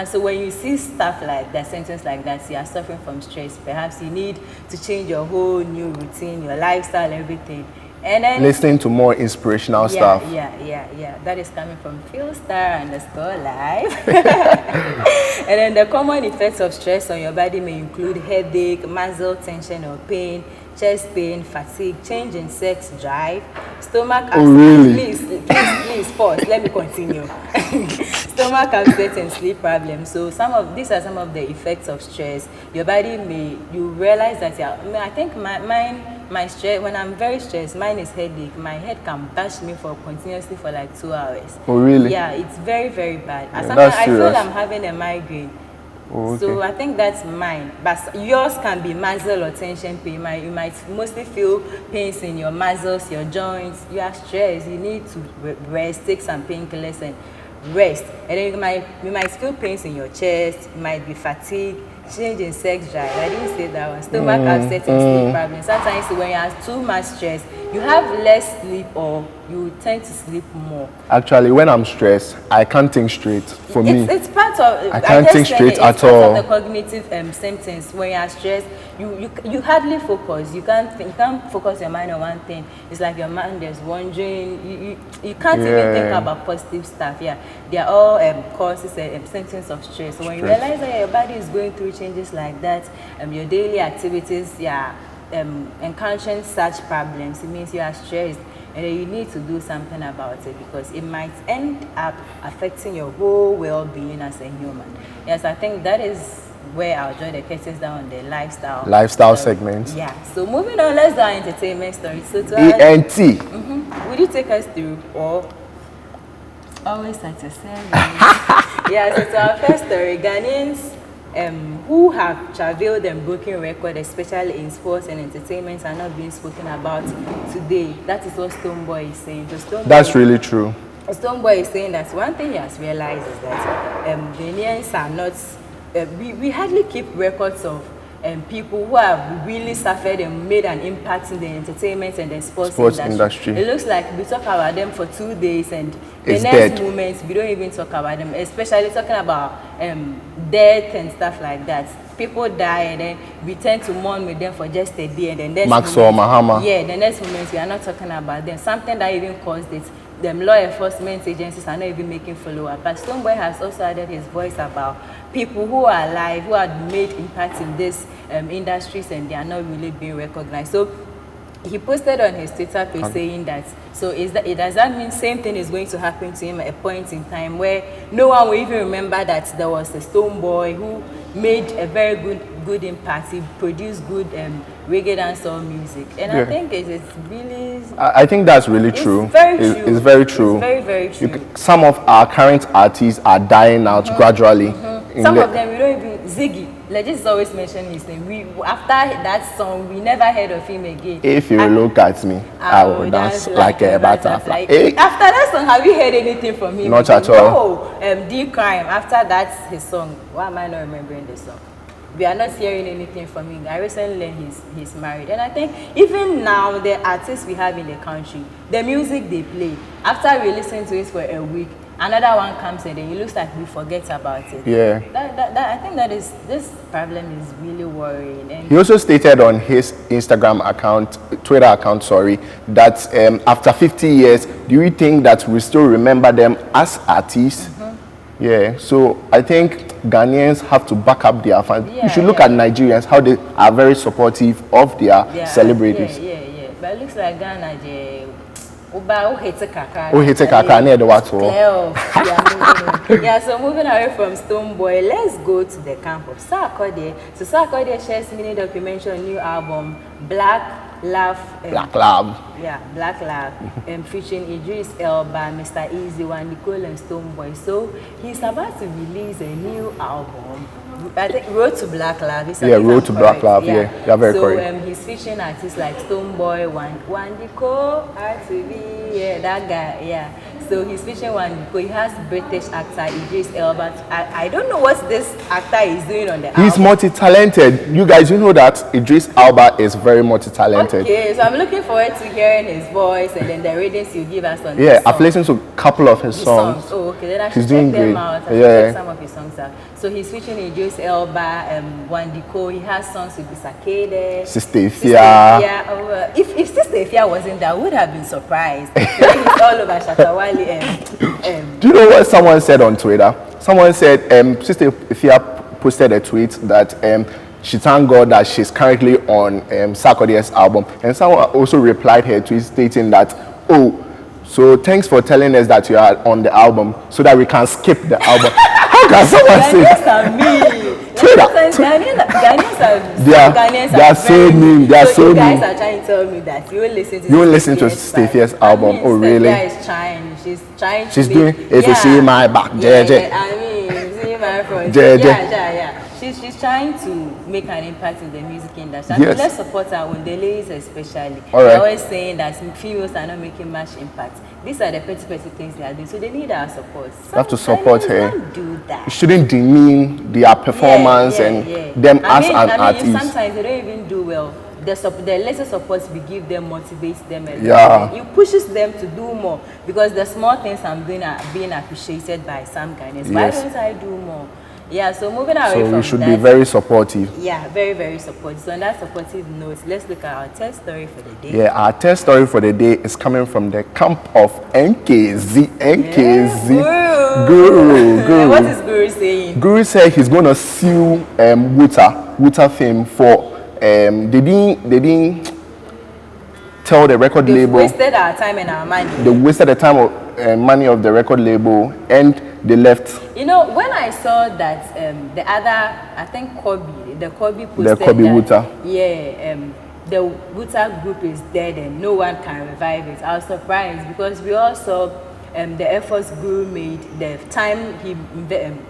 So when you see stuff like that, sentences like that, you are suffering from stress. Perhaps you need to change your whole new routine, your lifestyle, everything. And then listening to more inspirational stuff. Yeah. That is coming from Philstar_Live. And then the common effects of stress on your body may include headache, muscle tension or pain, chest pain, fatigue, change in sex drive, stomach upset. Oh, really? Please pause. Let me continue. Stomach upset and sleep problems. So these are some of the effects of stress. Your body you realize that I think my stress, when I'm very stressed, mine is headache. My head can bash me continuously for like 2 hours. Oh, really? Yeah, it's very, very bad. Yeah, Sometimes that's I feel serious. I'm having a migraine. Oh, okay. So I think that's mine. But yours can be muscle or tension pain. You might mostly feel pains in your muscles, your joints. You are stressed. You need to rest, take some painkillers and rest. And then you might feel pains in your chest. You might be fatigued. Change in sex drive. I didn't say that one. Stomach upset and sleep problems. Sometimes when you have too much stress, you have less sleep or you tend to sleep more. Actually, when I'm stressed, I can't think straight. For me, it's part of. I can't think straight at all. It's part of the cognitive symptoms. When you are stressed, you hardly focus. You can't focus your mind on one thing. It's like your mind is wandering. You can't even think about positive stuff. Yeah, they are all causes symptoms of stress. So when you realize that your body is going through changes like that, your daily activities, encountering such problems, it means you are stressed. And then you need to do something about it because it might end up affecting your whole well-being as a human. Yes, I think that is where I'll join the curtains down on the lifestyle segment. Yeah. So moving on, let's do our entertainment story. So to ENT. Would you take us through or always at your service? Yeah. So to our first story, Ghanaians who have traveled and broken record, especially in sports and entertainment, are not being spoken about today. That is what Stonebwoy is saying. That's really true. Stonebwoy is saying that one thing he has realized is that Ghanaians are not we hardly keep records of people who have really suffered and made an impact in the entertainment and the sports industry. It looks like we talk about them for 2 days and It's the next dead. moments we don't even talk about them, especially talking about death and stuff like that. People die and then we tend to mourn with them for just a day and then next Maxwell Mahama. yeah, the next moment we are not talking about them. Something that even caused it. Them law enforcement agencies are not even making follow-up. But Stonebwoy has also added his voice about people who are alive, who have made impact in these industries and they are not really being recognized. So he posted on his Twitter page saying that, so does that mean same thing is going to happen to him at a point in time where no one will even remember that there was a Stonebwoy who made a very good impact. He produced good reggae dancehall music. And I think it's really... I think that's really true. It's very true. It's very true. It's very, very true. Some of our current artists are dying out gradually. Some of them we don't even... Ziggy, Legis always mention his name. After that song, we never heard of him again. If you look at me, I will dance like a butterfly. After that song, have you heard anything from him? Not at all. No. D-Crime, after that's his song. Why am I not remembering the song? We are not hearing anything from him. I recently learned he's married. And I think even now, the artists we have in the country, the music they play, after we listen to it for a week, another one comes and then it looks like we forget about it. Yeah. I think that this problem is really worrying. And He also stated on his Twitter account, that after 50 years, do you think that we still remember them as artists? Yeah, so I think Ghanaians have to back up their fans. You should look at Nigerians, how they are very supportive of their celebrities. Yeah. But it looks like Ghana, yeah, so moving away from Stonebwoy, let's go to the camp of Sarkodie. So Sarkodie shares mini documentary on new album Black Love. Black Love. Yeah, Black Love, featuring Idris Elba, Mr. Easy One, Nicole and Stonebwoy. So he's about to release a new album. I think Road to Black Love. Road to Black Love. Yeah, very correct. So he's featuring artists like Stonebwoy, Wandiko, R2B, that guy. Yeah. So he's featuring Wandiko. He has British actor Idris Elba. I don't know what this actor is doing on the album. He's multi-talented. You guys, you know that Idris Elba is very multi-talented. Okay, so I'm looking forward to hearing his voice and then the ratings you give us on Yeah, I've listened to a couple of his songs. Oh, okay, then I should He's check doing them great. out. I should check some of his songs out. So he's featuring Idris Elba, Wandiko. He has songs with Bisakede, Sister Ifya. If Sister Ifya wasn't there, I would have been surprised. He's all over Shatawali Do you know what someone said on Twitter? Someone said Sister Ifya posted a tweet that she thanked God that she's currently on Sarkodie's album. And someone also replied her tweet stating that, so thanks for telling us that you are on the album so that we can skip the album. How can someone say that? Ghanaians are so mean. They are so you mean. guys are trying to tell me that you will listen to Sister Ifya's album. Oh, really? Is trying. She's trying. She's doing. If you see my back, JJ. See my front. JJ. Yeah. She's trying to make an impact in the music industry. Yes. Let's support her on the ladies especially. All right. They're always saying that females are not making much impact. These are the petty things they are doing, so they need our support. You have to support her. Don't do that. You shouldn't demean their performance and them as an artist. Sometimes they don't even do well. The lesser support we give them motivates them. It pushes them to do more because the small things I'm doing are being appreciated by some Ghanaians. Why don't I do more? Yeah, so moving away from that. So we should be very supportive. Yeah, very, very supportive. So on that supportive note, let's look at our test story for the day. Yeah, our test story for the day is coming from the camp of NKZ. Guru. What is Guru saying? Guru said he's going to sue Wuta Fame for they didn't tell the record label. They wasted our time and our money. They wasted the time of money of the record label and they left. You know, when I saw that the other, I think the Kobe posted the Kobe Wuta. Yeah, the Wuta group is dead and no one can revive it. I was surprised because we all saw the efforts Guru made, the time he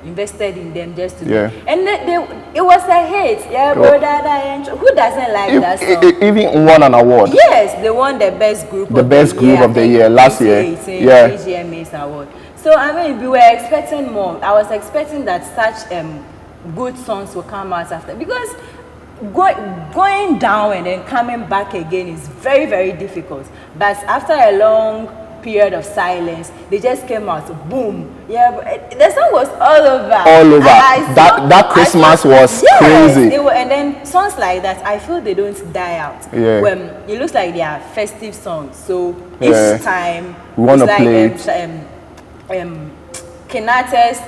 invested in them just to do. And it was a hit. Who doesn't like that song? Even won an award. Yes, they won the best group of the year last year. AGMA's award. So I mean, we were expecting more. I was expecting that such good songs will come out after, because going down and then coming back again is very, very difficult. But after a long period of silence, they just came out, boom. Yeah, the song was all over. All over. That Christmas was crazy. And then songs like that, I feel they don't die out. Yeah. When it looks like they are festive songs, so each time we want to like, play Kenate's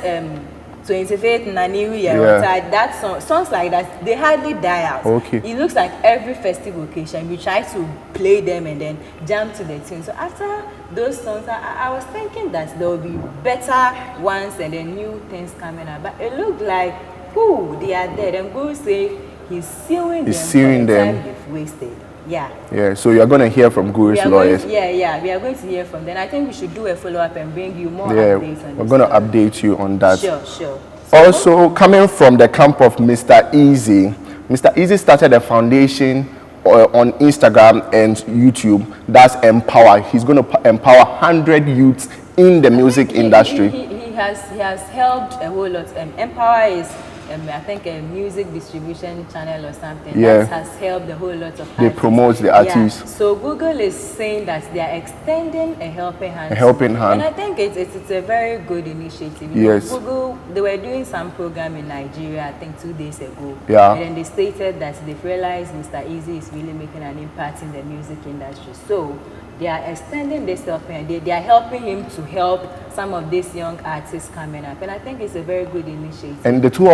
25th Nani year, that songs like that, they hardly die out. Okay. It looks like every festive occasion we try to play them and then jump to the tune. So after those songs, I was thinking that there will be better ones and then new things coming up. But it looked like, they are dead. And Guru say he's suing them for the time they've wasted. Yeah. Yeah, so you're going to hear from Guru's lawyers. We are going to hear from them. I think we should do a follow-up and bring you more updates on this. We're going to update you on that. Sure. So Also, coming from the camp of Mr. Easy, Mr. Easy started a foundation on Instagram and YouTube that's Empower. He's going to empower 100 youths in the music industry. He has helped a whole lot. Empower is I think a music distribution channel or something that has helped a whole lot of artists. They promote the artists. Yeah. So Google is saying that they are extending a helping hand. And I think it's a very good initiative. Yes. Google, they were doing some program in Nigeria, I think 2 days ago. Yeah. And then they stated that they've realized Mr. Easy is really making an impact in the music industry. So they are extending this helping hand. They are helping him to help some of these young artists coming up, and I think it's a very good initiative. And the two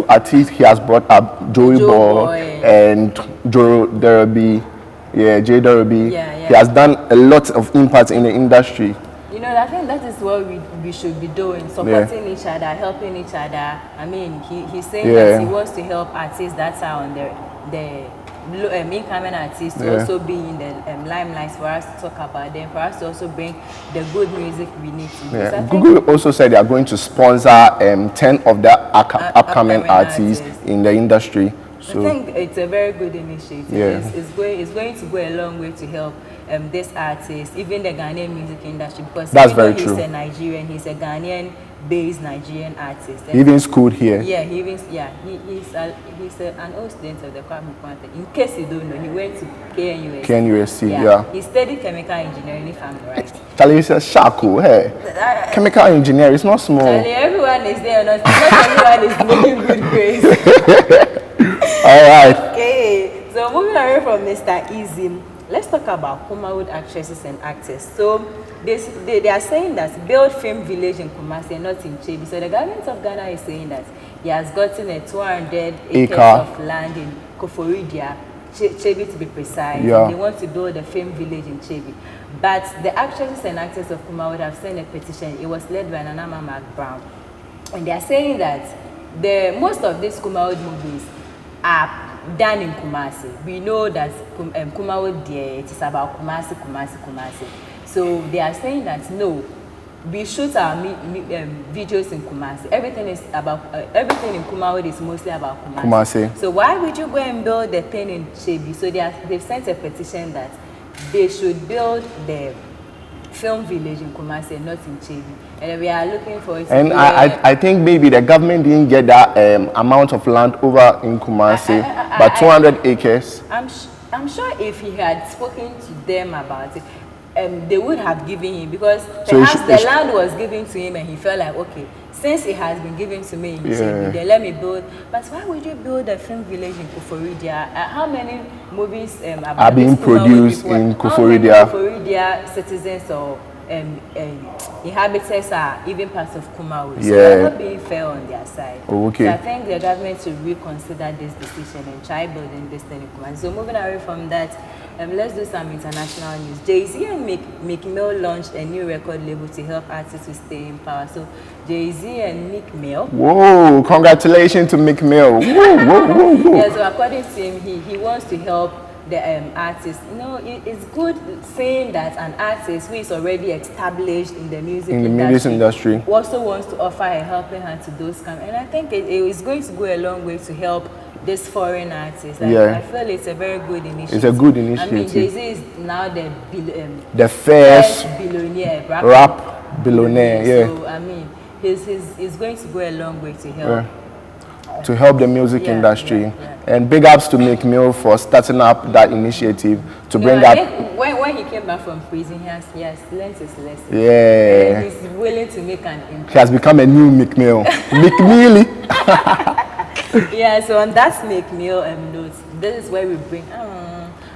artists he has brought up, Joey Boy and Joe Derby, Jay Derby. He has done a lot of impact in the industry. You know, I think that is what we should be doing, supporting each other, helping each other. I mean, he's saying that he wants to help artists that are on the incoming artists to also be in the limelight, for us to talk about them, for us to also bring the good music we need to do. So Google also said they are going to sponsor 10 of the upcoming artists in the industry. So I think it's a very good initiative. It's going to go a long way to help this artist, even the Ghanaian music industry, because that's very true. He's a Nigerian, he's a Ghanaian-based Nigerian artist. He even schooled here. Yeah, he's an old student of the Kwame Nkrumah. In case you don't know, he went to KNUST. He studied chemical engineering, if I'm right. Charlie says, Shaku, hey, chemical engineer is not small. Charlie, everyone is there, not everyone is making good grades. All right. Okay, so moving away from Mr. Easy, let's talk about Kumawood actresses and actors. So they are saying that build film village in Kumasi and not in Chebi. So the government of Ghana is saying that he has gotten a 200 acres of land in Koforidia, Chebi to be precise. And they want to build a film village in Chebi. But the actresses and actors of Kumawood have sent a petition. It was led by Nanama Mark Brown. And they are saying that most of these Kumawood movies are done in Kumasi. We know that Kumawood, it is about Kumasi. So they are saying that no, we shoot our videos in Kumasi. Everything is about everything in Kumawood is mostly about Kumasi. So why would you go and build the thing in Chebi? So they've sent a petition that they should build the film village in Kumasi and not in Chebi. And we are looking for it. And I think maybe the government didn't get that amount of land over in Kumasi, but 200 acres. I'm sure if he had spoken to them about it, they would have given him, because perhaps the land was given to him and he felt like, okay, since it has been given to me in Chebi, then let me build. But why would you build a film village in Koforidia? How many movies are being produced in Koforidia? How many Koforidia citizens or inhabitants are even part of Kumawood? So they're not being fair on their side. So I think the government should reconsider this decision and try building this thing in Kumawood. So moving away from that, let's do some international news. Jay-Z and Meek Mill launched a new record label to help artists to stay in power. So Jay-Z and Meek Mill. Whoa, congratulations to Meek Mill. Whoa. Yeah, so according to him, he wants to help the artist. You know, it's good saying that an artist who is already established in the music industry also wants to offer a helping hand to those and I think it is going to go a long way to help this foreign artist. I feel it's a very good initiative. It's a good initiative. I mean, Jay-Z is now the first billionaire, rap billionaire. So I mean, he's going to go a long way to help. to help the music Yeah, industry. yeah. And big ups to Meek Mill for starting up that initiative to bring I up. think when he came back from prison, he has learned his lesson. Yeah. And he's willing to make an impact. He has become a new Meek Mill. Meek Millie. Yeah, so on that Meek Mill note, this is where we bring.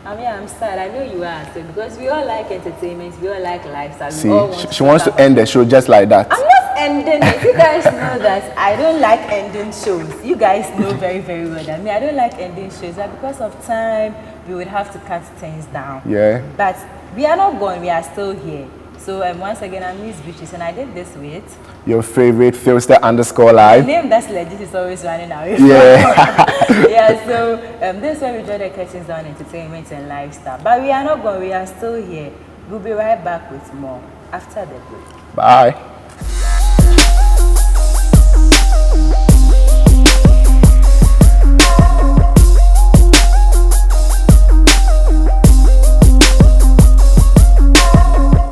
I'm sad. I know you are, so because we all like entertainment, we all like lifestyle. See, we all want she wants to end the show just like that. I'm not ending it. You guys know that I don't like ending shows. You guys know very, very well that I don't like ending shows. That because of time, we would have to cut things down. Yeah. But we are not gone. We are still here. So once again, I'm Miss Beatrice, and I did this with Your favorite Philster _ the live. name that's legit is always running away. Yeah. Yeah. So this is where we draw the curtains down entertainment and lifestyle. But we are not gone. We are still here. We'll be right back with more after the break. Bye.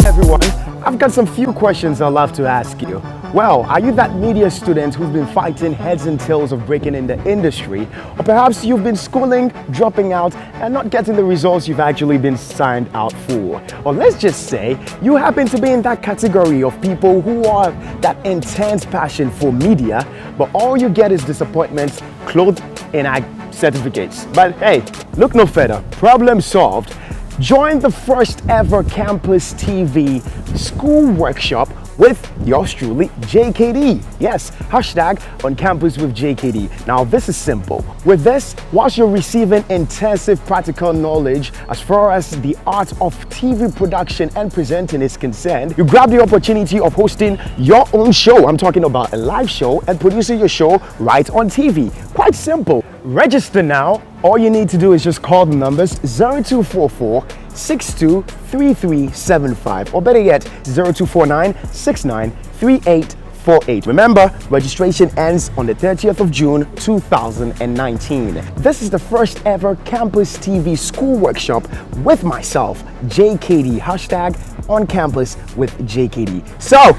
Everyone, I've got some few questions I'd love to ask you. Well, are you that media student who's been fighting heads and tails of breaking in the industry? Or perhaps you've been schooling, dropping out, and not getting the results you've actually been signed out for? Or let's just say you happen to be in that category of people who are that intense passion for media, but all you get is disappointments clothed in certificates. But hey, look no further. Problem solved. Join the first ever Campus TV school workshop with yours truly, JKD. Yes, hashtag on campus with JKD. Now this is simple. With this, whilst you're receiving intensive practical knowledge as far as the art of TV production and presenting is concerned, you grab the opportunity of hosting your own show. I'm talking about a live show and producing your show right on TV. Quite simple. Register now. All you need to do is just call the numbers 0244 623375 or better yet 0249 693848. Remember, registration ends on the 30th of June 2019. This is the first ever Campus TV school workshop with myself, JKD. Hashtag on campus with JKD. So,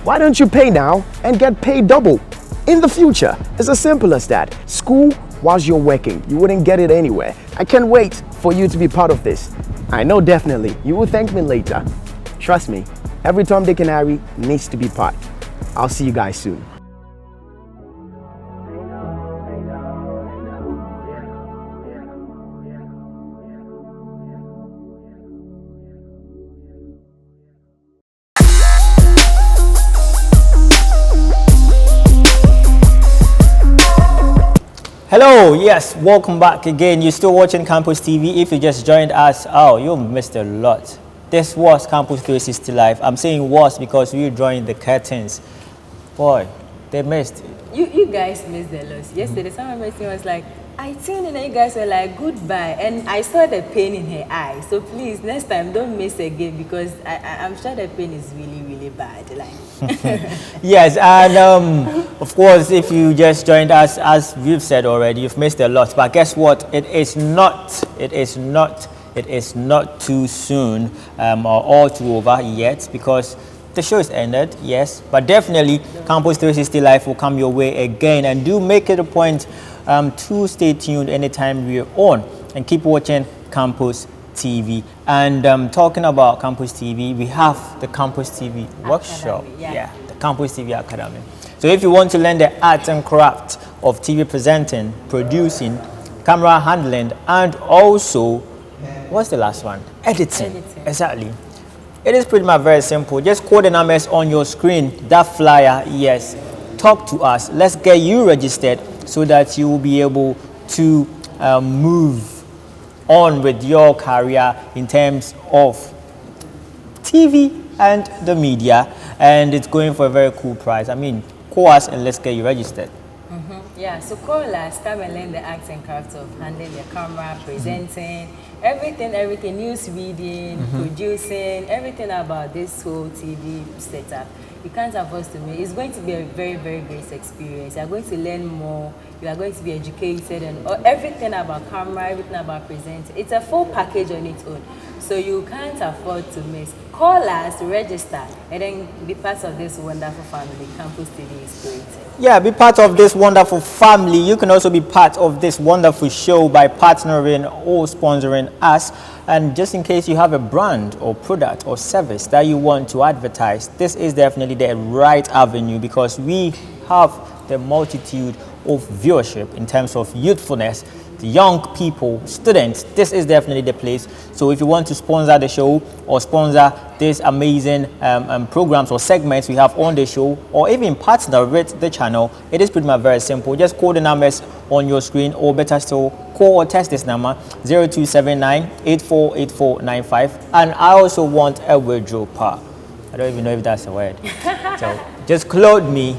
why don't you pay now and get paid double in the future? It's as simple as that. School whilst you're working. You wouldn't get it anywhere. I can't wait for you to be part of this. I know definitely you will thank me later. Trust me, every Tom, Dick and Harry needs to be part. I'll see you guys soon. Hello, yes, welcome back again. You're still watching Campus TV. If you just joined us, oh, you missed a lot. This was Campus 360 Live. I'm saying was because we drawing the curtains. Boy, they missed. You guys missed the loss. Yesterday, someone messaged me was like, I tuned in and you guys were like, goodbye. And I saw the pain in her eye. So please, next time, don't miss again because I'm sure the pain is really, really bad. Like. Yes, and of course, if you just joined us, as we've said already, you've missed a lot. But guess what? It is not too soon or all too over yet because the show is ended, yes. But definitely, Campus 360 Live will come your way again. And do make it a point to stay tuned anytime we're on and keep watching Campus TV. And talking about Campus TV, we have the Campus TV workshop. Yeah, the Campus TV Academy. So if you want to learn the art and craft of TV presenting, producing, camera handling, and also, what's the last one? Editing. Exactly. It is pretty much very simple. Just call the numbers on your screen, that flyer, yes. Talk to us. Let's get you registered so that you will be able to move on with your career in terms of TV and the media. And it's going for a very cool price. I mean, call us and let's get you registered. Yeah, so call us, come and learn the art and craft of handling the camera, presenting, everything, news reading, producing, everything about this whole TV setup. You can't afford to me. It's going to be a very, very great experience. You are going to learn more. You are going to be educated and everything about camera, everything about presenting. It's a full package on its own. So you can't afford to miss. Call us, register, and then be part of this wonderful family Campus TV is creating. Yeah, be part of this wonderful family. You can also be part of this wonderful show by partnering or sponsoring us. And just in case you have a brand or product or service that you want to advertise, this is definitely the right avenue, because we have the multitude of viewership in terms of youthfulness, the young people, students. This is definitely the place. So if you want to sponsor the show or sponsor these amazing programs or segments we have on the show, or even partner with the channel, it is pretty much very simple. Just call the numbers on your screen, or better still, call or text this number 0279-848495. And I also want a wardrobe pa. I don't even know if that's a word. So just clothe me,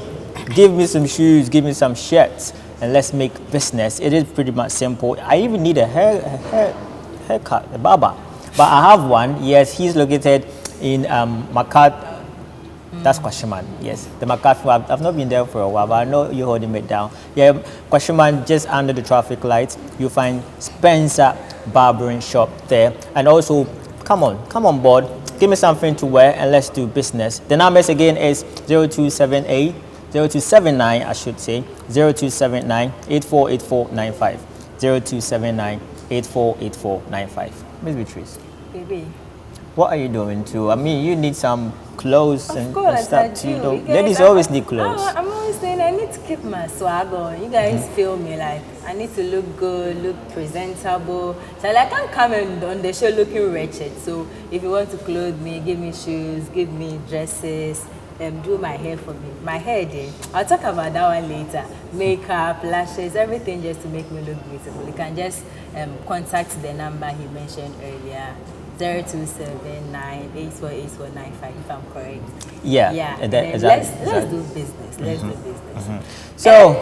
give me some shoes, give me some shirts, and let's make business. It is pretty much simple. I even need a haircut, a barber. But I have one. Yes, he's located in Makat. That's Kwashiman. Yes, the Makat. I've not been there for a while, but I know you're holding it down. Yeah, Kwashiman, just under the traffic lights, you find Spencer Barbering Shop there. And also, come on board. Give me something to wear and let's do business. The numbers again is 0279, I should say, 0279-848495. 0279-848495. Miss Beatrice, Baby. what are you doing too? I mean, you need some clothes and stuff too. You guys, Ladies always need clothes. I'm always saying I need to keep my swag on. You guys feel me, like I need to look good, look presentable. So like, I can't come on the show looking wretched. So if you want to clothe me, give me shoes, give me dresses, do my hair for me. My hair, I'll talk about that one later. Makeup, lashes, everything just to make me look beautiful. You can just contact the number he mentioned earlier, 0279-848495, if I'm correct. Yeah. Exactly. Let's do business. Let's do business. So,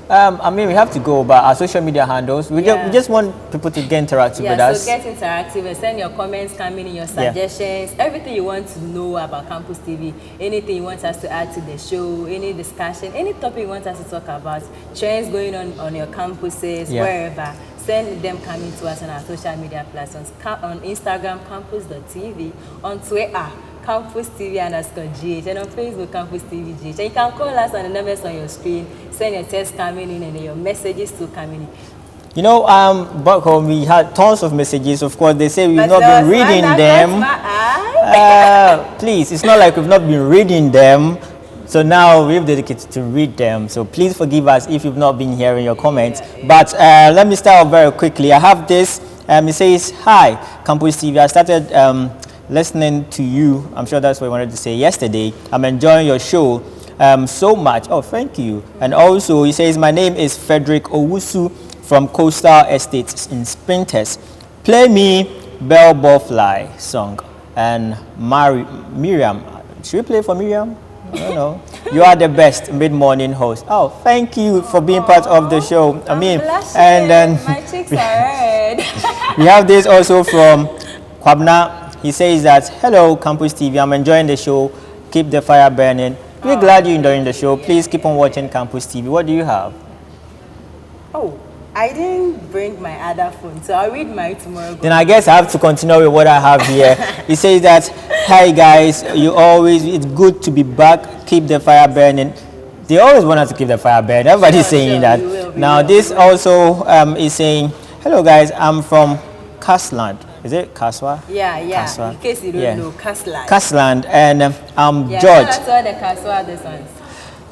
I mean, we have to go about our social media handles. We just want people to get interactive with us. So get interactive and send your comments, come in your suggestions, everything you want to know about Campus TV, anything you want us to add to the show, any discussion, any topic you want us to talk about, trends going on your campuses, wherever. Send them coming to us on our social media platforms. On Instagram, campus.tv, on Twitter, Campus TV _GH, and on Facebook, Campus TV GH. And you can call us on the numbers on your screen, send your text coming in, and then your messages to coming in. You know, back home we had tons of messages. Of course, they say we've not been reading them. Please, it's not like we've not been reading them. So now we've dedicated to read them. So please forgive us if you've not been hearing your comments. But let me start off very quickly. I have this. It says, "Hi, Campus TV. I started listening to you." I'm sure that's what I wanted to say yesterday. I'm enjoying your show so much. Oh, thank you. And also, he says, "My name is Frederick Owusu from Coastal Estates in Spintex. Play me Bell Bowfly song." And Miriam, should we play for Miriam? I don't know. You are the best mid-morning host. Oh, thank you for being part of the show. I mean, and then my cheeks are red. we have this also from Kwabna. He says that, "Hello, Campus TV. I'm enjoying the show. Keep the fire burning." We're glad you're enjoying the show. Please keep on watching Campus TV. What do you have? Oh, I didn't bring my other phone, so I'll read mine tomorrow. Then I guess I have to continue with what I have here. He says that, "Hi guys, it's good to be back. Keep the fire burning." They always want us to keep the fire burning. Everybody's saying that. Now this also is saying, "Hello guys, I'm from Kasland." Is it Kaswa? Yeah. Kaswa. In case you don't know, Kasland. Kasland, and I'm George. That's all the Kaswa this ones.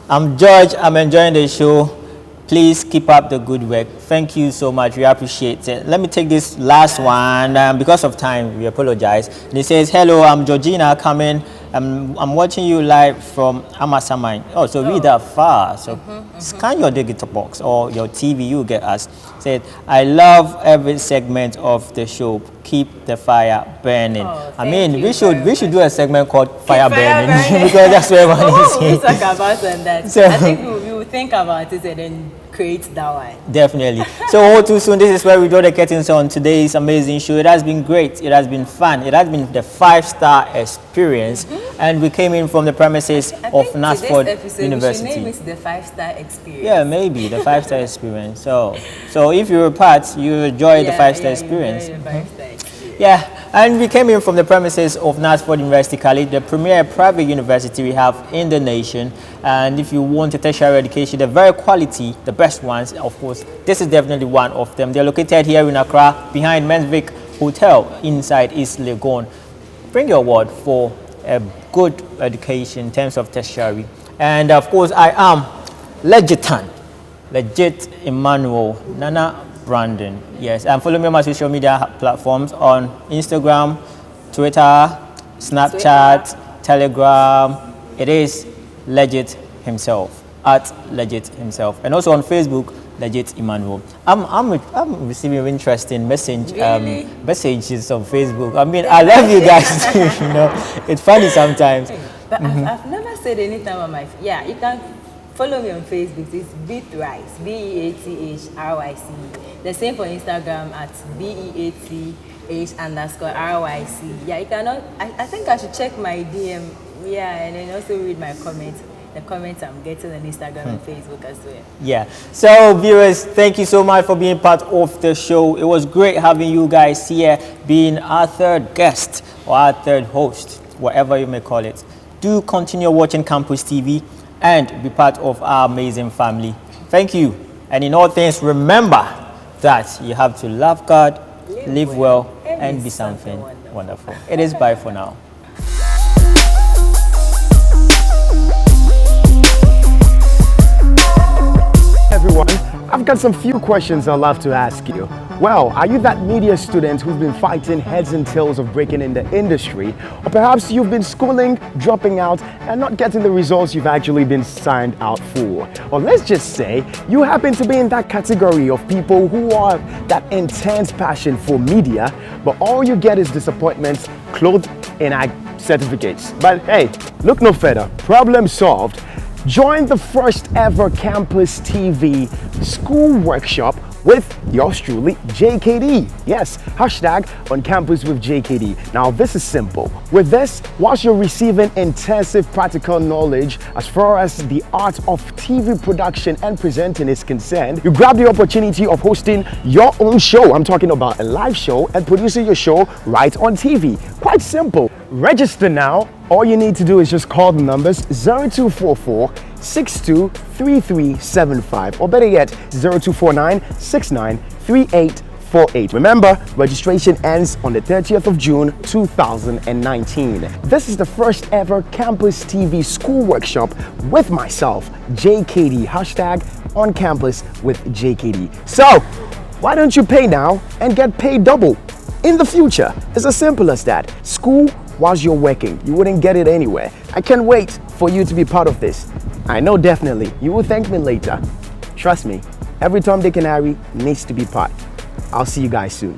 I'm George. I'm enjoying the show. Please keep up the good work. Thank you so much. We appreciate it. Let me take this last one. Because of time, we apologize. And it says, "Hello, I'm Georgina coming. I'm watching you live from Amasaman." Oh, so read that far. So scan your digital box or your TV, you get us. Said, "I love every segment of the show. Keep the fire burning." I mean, we should do a segment called Fire Burning because that's where everyone is We'll talk about that. So, I think we will think about it and then create that one. Definitely. So all too soon, this is where we draw the curtains on today's amazing show. It has been great. It has been fun. It has been the 5-star experience. And we came in from the premises of Nasford University. We should name it the 5-star experience. Yeah, maybe the 5-star experience. So if you're a part, you enjoy the 5-star experience. Yeah, and we came in from the premises of Knaresborough University College, the premier private university we have in the nation. And if you want a tertiary education, the very quality, the best ones, of course, this is definitely one of them. They're located here in Accra, behind Mensvic Hotel, inside East Legon. Bring your word for a good education in terms of tertiary. And of course, I am Legit Emmanuel Nana Brandon. Yes, and follow me on my social media platforms on Instagram, Twitter, Snapchat, Telegram. It is Legit himself, at Legit himself, and also on Facebook, Legit Emmanuel. I'm receiving interesting messages on Facebook. I mean, I love you guys too, you know. It's funny sometimes. But I've never said anything on my... Yeah, you can follow me on Facebook. It's Beatrice, BEATHRYC. The same for Instagram at BEATH_RYC. Yeah, you cannot... I think I should check my DM. Yeah, and then also read my comments. The comments I'm getting on Instagram and Facebook as well. Yeah. So viewers, thank you so much for being part of the show. It was great having you guys here, being our third guest or our third host, whatever you may call it. Do continue watching Campus TV and be part of our amazing family. Thank you. And in all things, remember that you have to love God, live well, and be something wonderful. It is bye for now. Everyone, I've got some few questions I'd love to ask you. Well, are you that media student who's been fighting heads and tails of breaking in the industry? Or perhaps you've been schooling, dropping out, and not getting the results you've actually been signed out for? Or let's just say you happen to be in that category of people who have that intense passion for media, but all you get is disappointments clothed in certificates. But hey, look no further. Problem solved. Join the first ever Campus TV school workshop with yours truly, JKD. Yes, hashtag on campus with JKD. Now this is simple. With this, whilst you're receiving intensive practical knowledge as far as the art of TV production and presenting is concerned, you grab the opportunity of hosting your own show. I'm talking about a live show and producing your show right on TV. Quite simple. Register now. All you need to do is just call the numbers 0244 623375 or better yet 0249 693848. Remember, registration ends on the 30th of June 2019. This is the first ever Campus TV school workshop with myself, JKD, hashtag on campus with JKD. So, why don't you pay now and get paid double in the future? It's as simple as that. School whilst you're working, you wouldn't get it anywhere. I can't wait for you to be part of this. I know definitely you will thank me later. Trust me, every Tom, Dick and Harry needs to be part. I'll see you guys soon.